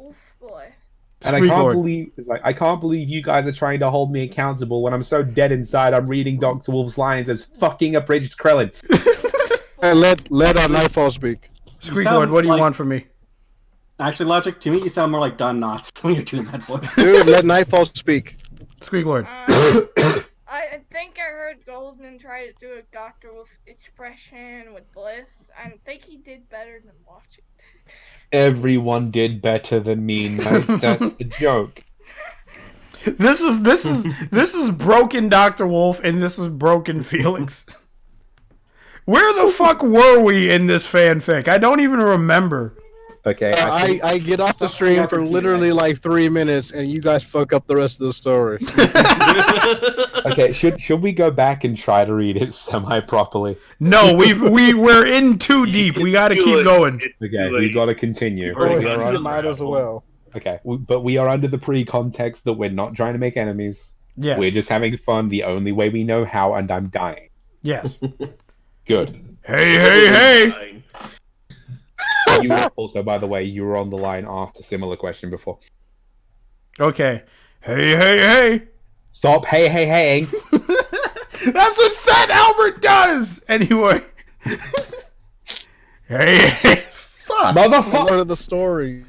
Oof, boy. And Squeak Lord. I can't believe you guys are trying to hold me accountable when I'm so dead inside. I'm reading Dr. Wolf's lines as fucking abridged Krellin. And let our Nightfall speak. Squeak sound Lord, what do you like- want from me? Actually, Logic, to me, you sound more like Don Knotts when you're doing that voice. Dude, let Nightfall speak. Squeak Lord. I think I heard Golden try to do a Dr. Wolf expression with Bliss. I think he did better than Logic. Everyone did better than me, mate. That's the joke. This is broken Dr. Wolf and this is broken Felix. Where the fuck were we in this fanfic? I don't even remember. Okay, I get off the stream for literally like 3 minutes, and you guys fuck up the rest of the story. okay. Should we go back and try to read it semi properly? No, we're in too deep. We got to keep going. Okay, we got to continue. Oh, We are you un- might as well. okay, but we are under the pre-context that we're not trying to make enemies. Yes. We're just having fun the only way we know how, and I'm dying. Yes. Good. Hey. You also, by the way, you were on the line asked a similar question before. Okay. Hey. Stop! Hey! That's what Fat Albert does. Anyway. Hey. Fuck. Motherfucker! Part of the story.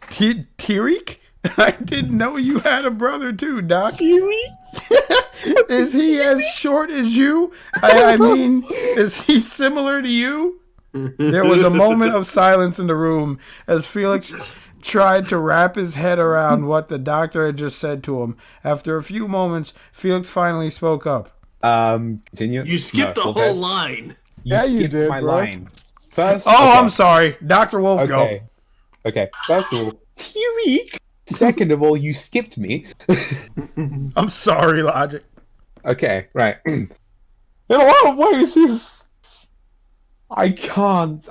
Tariq? I didn't know you had a brother too, Doc. Is he as short as you? I mean, is he similar to you? There was a moment of silence in the room as Felix tried to wrap his head around what the doctor had just said to him. After a few moments, Felix finally spoke up. Continue. You skipped the whole line. You skipped did, my bro. line. First, I'm sorry. Dr. Wolf, go. Okay. First of all, Tyreek. Second of all, you skipped me. I'm sorry, Logic. Okay, right. In a lot of ways, he's... I can't.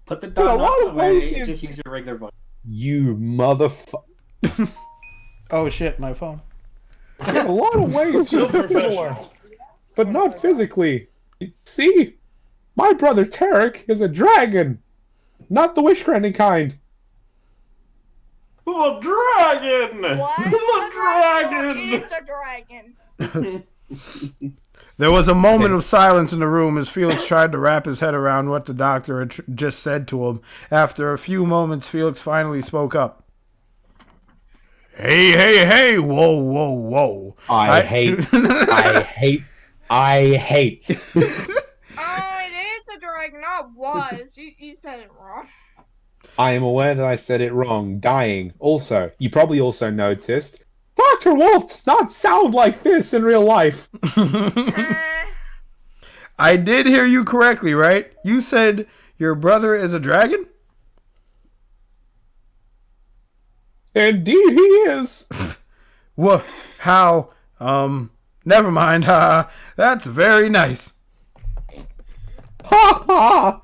Put the In a dog lot of away. ways, Just use your regular voice. You motherfucker. Oh, shit, my phone. In a lot of ways, So he's similar, professional. but not physically. See? My brother Tarek is a dragon, not the wish-granting kind. The dragon! What? The dragon! It's a dragon. There was a moment of silence in the room as Felix tried to wrap his head around what the doctor had just said to him. After a few moments, Felix finally spoke up. Hey, whoa, whoa, whoa. I hate. Oh, it is a dragon, not was. You said it wrong. I am aware that I said it wrong. Dying. Also, you probably also noticed, Dr. Wolf does not sound like this in real life. I did hear you correctly, right? You said your brother is a dragon? Indeed he is. What? How? Never mind. That's very nice. Ha ha!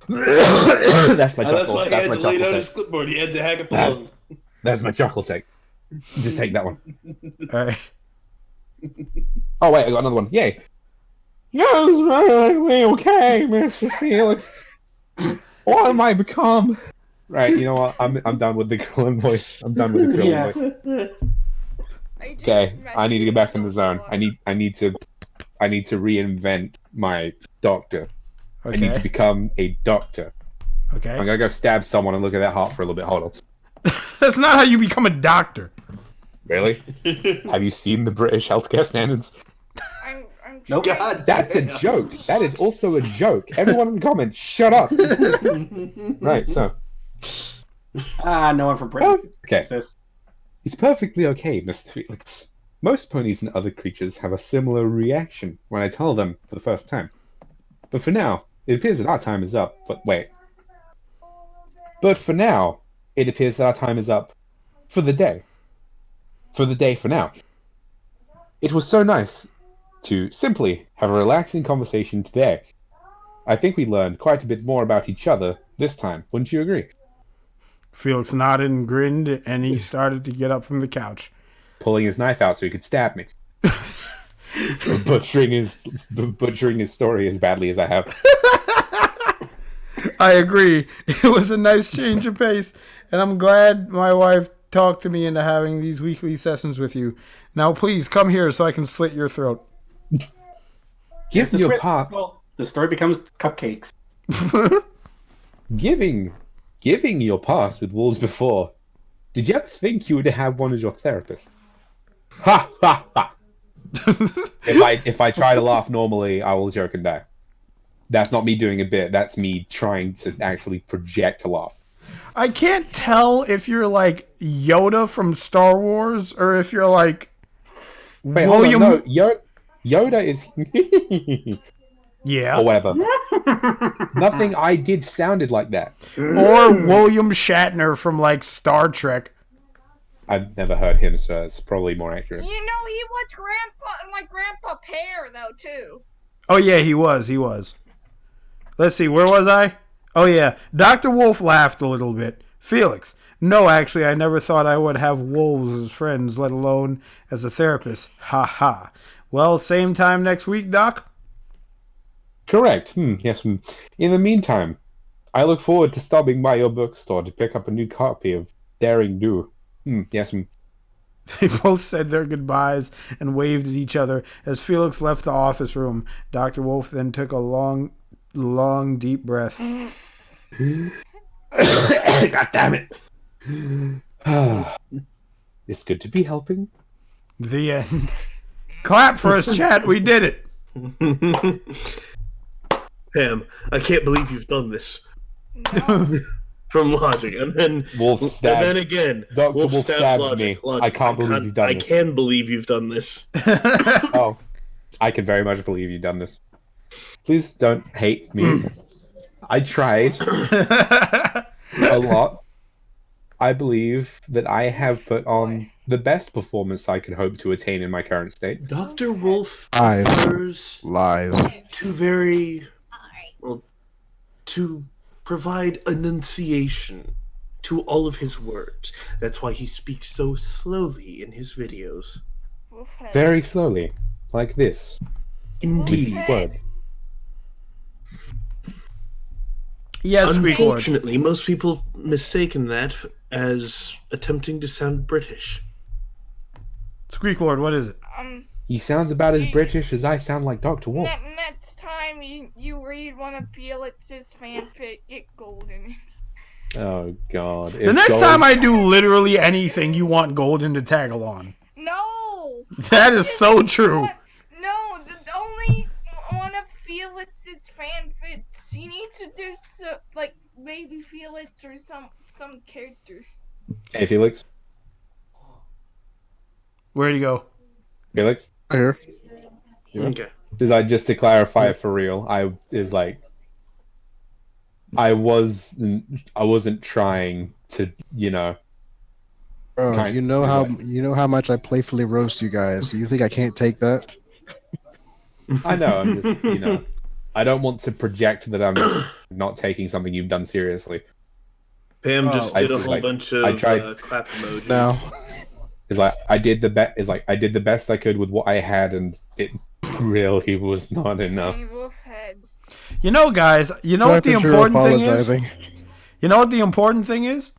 That's my That's chuckle. why he That's had my to lay chuckle down his take. clipboard. He had to hack up the lungs. That's my chuckle take. Just take that one. All right. Oh wait, I got another one. Yay! Yes, perfectly okay, Mr. Felix. What am I become? Right, you know what? I'm done with the Krillin voice. I'm done with the Krillin Yes. voice. Okay, I need to get back in the zone. I need to reinvent my doctor. I need to Okay. become a doctor. I'm Okay. gonna go stab someone and look at their heart for a little bit. Hold on. That's not how you become a doctor. Really? Have you seen the British healthcare standards? I'm Nope. trying- God, That's a damn. joke. That is also a joke. Everyone in the comments, shut up. Right, so. No one from Britain. Okay. What's this? It's perfectly okay, Mr. Felix. Most ponies and other creatures have a similar reaction when I tell them for the first time. But for now, it appears that our time is up. But for now, it appears that our time is up for the day. For now. It was so nice to simply have a relaxing conversation today. I think we learned quite a bit more about each other this time. Wouldn't you agree? Felix nodded and grinned, and he started to get up from the couch. Pulling his knife out so he could stab me. butchering his story as badly as I have. I agree. It was a nice change of pace, and I'm glad my wife talked to me into having these weekly sessions with you. Now, please come here so I can slit your throat. Give The me a twist. part. Well, the story becomes cupcakes. Giving your past with wolves before. Did you ever think you would have one as your therapist? Ha ha ha! If I try to laugh normally, I will joke and die. That's not me doing a bit. That's me trying to actually project a laugh. I can't tell if you're like Yoda from Star Wars or if you're like Wait, William. hold on. No, Yoda is Yeah. or whatever. Nothing I did sounded like that. Or William Shatner from like Star Trek. I've never heard him, so it's probably more accurate. You know, he was Grandpa Pear, though, too. Oh yeah, he was. Let's see, where was I? Oh yeah, Dr. Wolf laughed a little bit. Felix. No, actually, I never thought I would have wolves as friends, let alone as a therapist. Ha ha. Well, same time next week, Doc? Correct. Yes. In the meantime, I look forward to stopping by your bookstore to pick up a new copy of Daring Do. Yes. They both said their goodbyes and waved at each other as Felix left the office room. Dr. Wolf then took a long, deep breath. God damn it. It's good to be helping. The end. Clap for us, chat. We did it. Pam, I can't believe you've done this. No. From Logic, and then Wolf stabs. and then again, Dr. Wolf stabs Logic, me. Logic. I can't believe you've done this. I can believe you've done this. Oh, I can very much believe you've done this. Please don't hate me. I tried a lot. I believe that I have put on the best performance I could hope to attain in my current state. Dr. Wolf Lies. prefers Lies. to provide enunciation to all of his words. That's why he speaks so slowly in his videos. Wolfhead. Very slowly, like this. Indeed. Wolfhead. Words. Yes, Squeaklord. Unfortunately, most people mistaken that as attempting to sound British. Squeaklord, what is it? He sounds about as British as I sound like Dr. Wolf. Next time you read one of Felix's fanfic, get golden. Oh god. The next time I do literally anything, you want Golden to tag along. No! That is so true. No, the only one of Felix's fanfics, you need to do like maybe Felix or some character. Hey, Felix. Where'd he go? Felix? Here. Okay. Just to clarify for real, I wasn't trying to, Bro, you know how much I playfully roast you guys. You think I can't take that? I know, I'm just, I don't want to project that I'm not taking something you've done seriously. Pam just did a It's whole like, bunch of I tried- clap emojis. No. It's like I did the best I could with what I had, and it really was not enough. And Wolfhead. You know, guys, you know what the Since you're important thing is? apologizing. You know what the important thing is?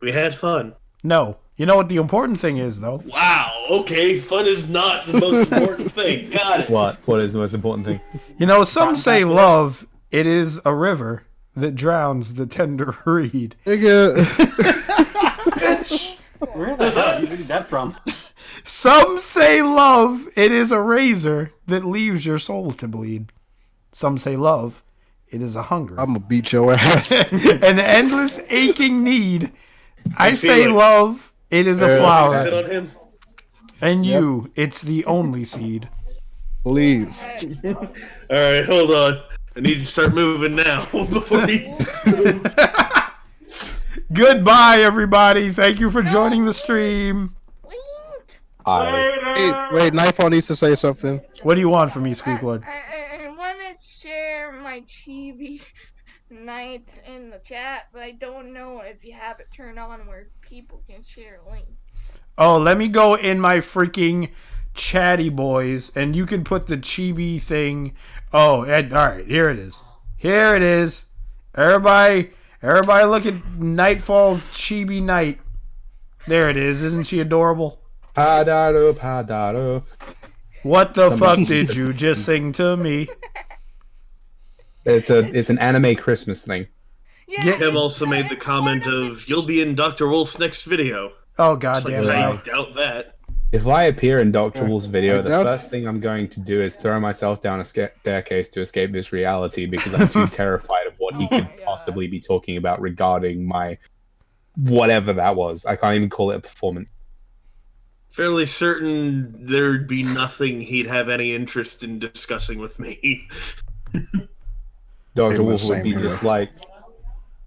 We had fun. No. You know what the important thing is, though? Wow, okay, fun is not the most important thing. Got it. What is the most important thing? You know, some say love, it is a river that drowns the tender reed. Nigga. Where the hell are you getting that from? Some say love, it is a razor that leaves your soul to bleed. Some say love, it is a hunger. I'm gonna beat your ass. An endless aching need. I say Felix. love, it is a Sit flower. on him. And you, it's the only seed. Please. Alright, hold on. I need to start moving now before he... Goodbye, everybody. Thank you for joining the stream. Wait, Nightfall needs to say something. What do you want from me, Squeaklord? I want to share my chibi night in the chat, but I don't know if you have it turned on where people can share links. Oh, let me go in my freaking chatty boys, and you can put the chibi thing. Oh, and, all right, here it is. Here it is. Everybody look at Nightfall's chibi night. There it is. Isn't she adorable? Padaro, padaro. What the fuck did you just sing to me? It's an anime Christmas thing. Yeah, Kim also made the comment of, you'll be in Dr. Wolf's next video. Oh, It's like, goddamn I it. doubt that. If I appear in Dr. Wolf's video, I the doubt- first thing I'm going to do is throw myself down a staircase to escape this reality because I'm too terrified of what he could God. possibly be talking about regarding my whatever that was. I can't even call it a performance. Fairly certain there'd be nothing he'd have any interest in discussing with me. Dr. Same Wolf would same be here. just like,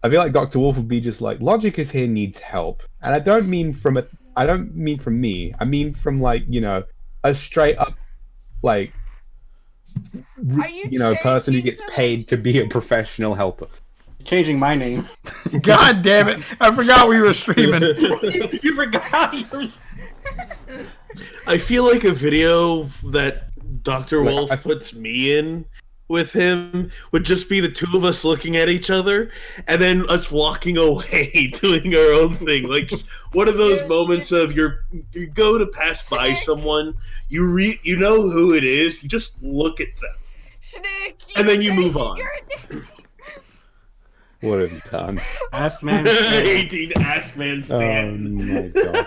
I feel like Dr. Wolf would be just like, Logic is here needs help, and I don't mean from me. I mean from like, a straight up like Are you person who changing gets the- paid to be a professional helper. Changing my name. God damn it. I forgot we were streaming. You forgot you were... I feel like a video that Dr. Like, Wolf I- puts me in with him would just be the two of us looking at each other and then us walking away doing our own thing. Like one of those moments of you go to pass by someone, you know who it is, you just look at them. Schnick, And then you you're- move on. you're- What have you done? Ass man. 18 ass man Oh stand. my god.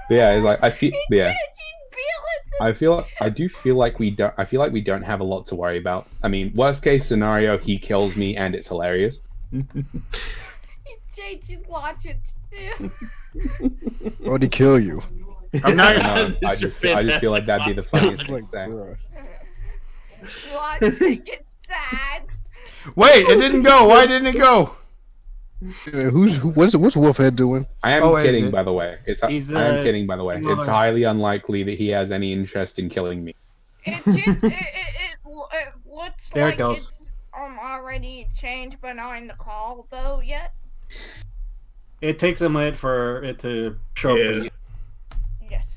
But yeah, it's like I feel He's yeah. changing I do feel like we don't. I feel like we don't have a lot to worry about. I mean, worst case scenario, he kills me and it's hilarious. JJ watch it too. Or would he kill you? I'm not. I just feel like that'd be the funniest thing. Bruh. Watch it get sad. Wait, it didn't go. Why didn't it go? What's Wolfhead doing? I am Oh, wait, kidding, it- by the way. I am kidding, by the way. It's highly unlikely that he has any interest in killing me. It just it looks There it like goes. it's already changed, but not in the call though yet. It takes a minute for it to show up for Yeah. you. Yes.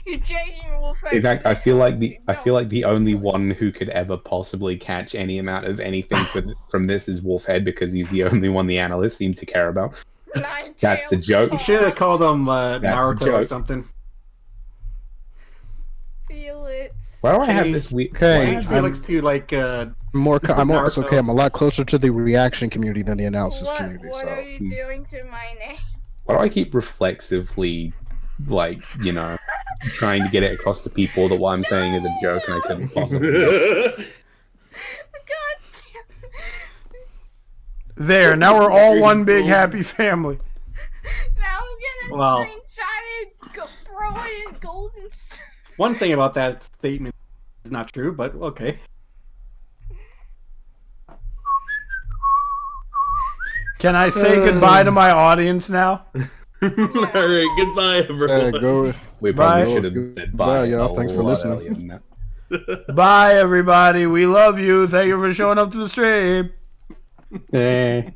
You're changing Wolfhead. In fact, I feel like the only one who could ever possibly catch any amount of anything from this is Wolfhead, because he's the only one the analysts seem to care about. That's a joke. You should have called him That's a Naruto or joke. something. Felix. Why do I have this weird? Okay, Change Felix to like I'm more. It's Naruto. okay. I'm a lot closer to the reaction community than the analysis What community. what So are you doing to my name? Why do I keep reflexively, like, trying to get it across to people that what I'm saying is a joke and I couldn't possibly. God damn. There. Now we're all one big happy family. Now I'm gonna Well. screenshot it, throw it in golden. one thing about that statement is not true, but okay. Can I say goodbye to my audience now? Alright, goodbye, everyone. go. We probably Bye. should have said Bye, bye. y'all. a Thanks for lot listening. earlier than that. Bye, everybody. We love you. Thank you for showing up to the stream. Eh.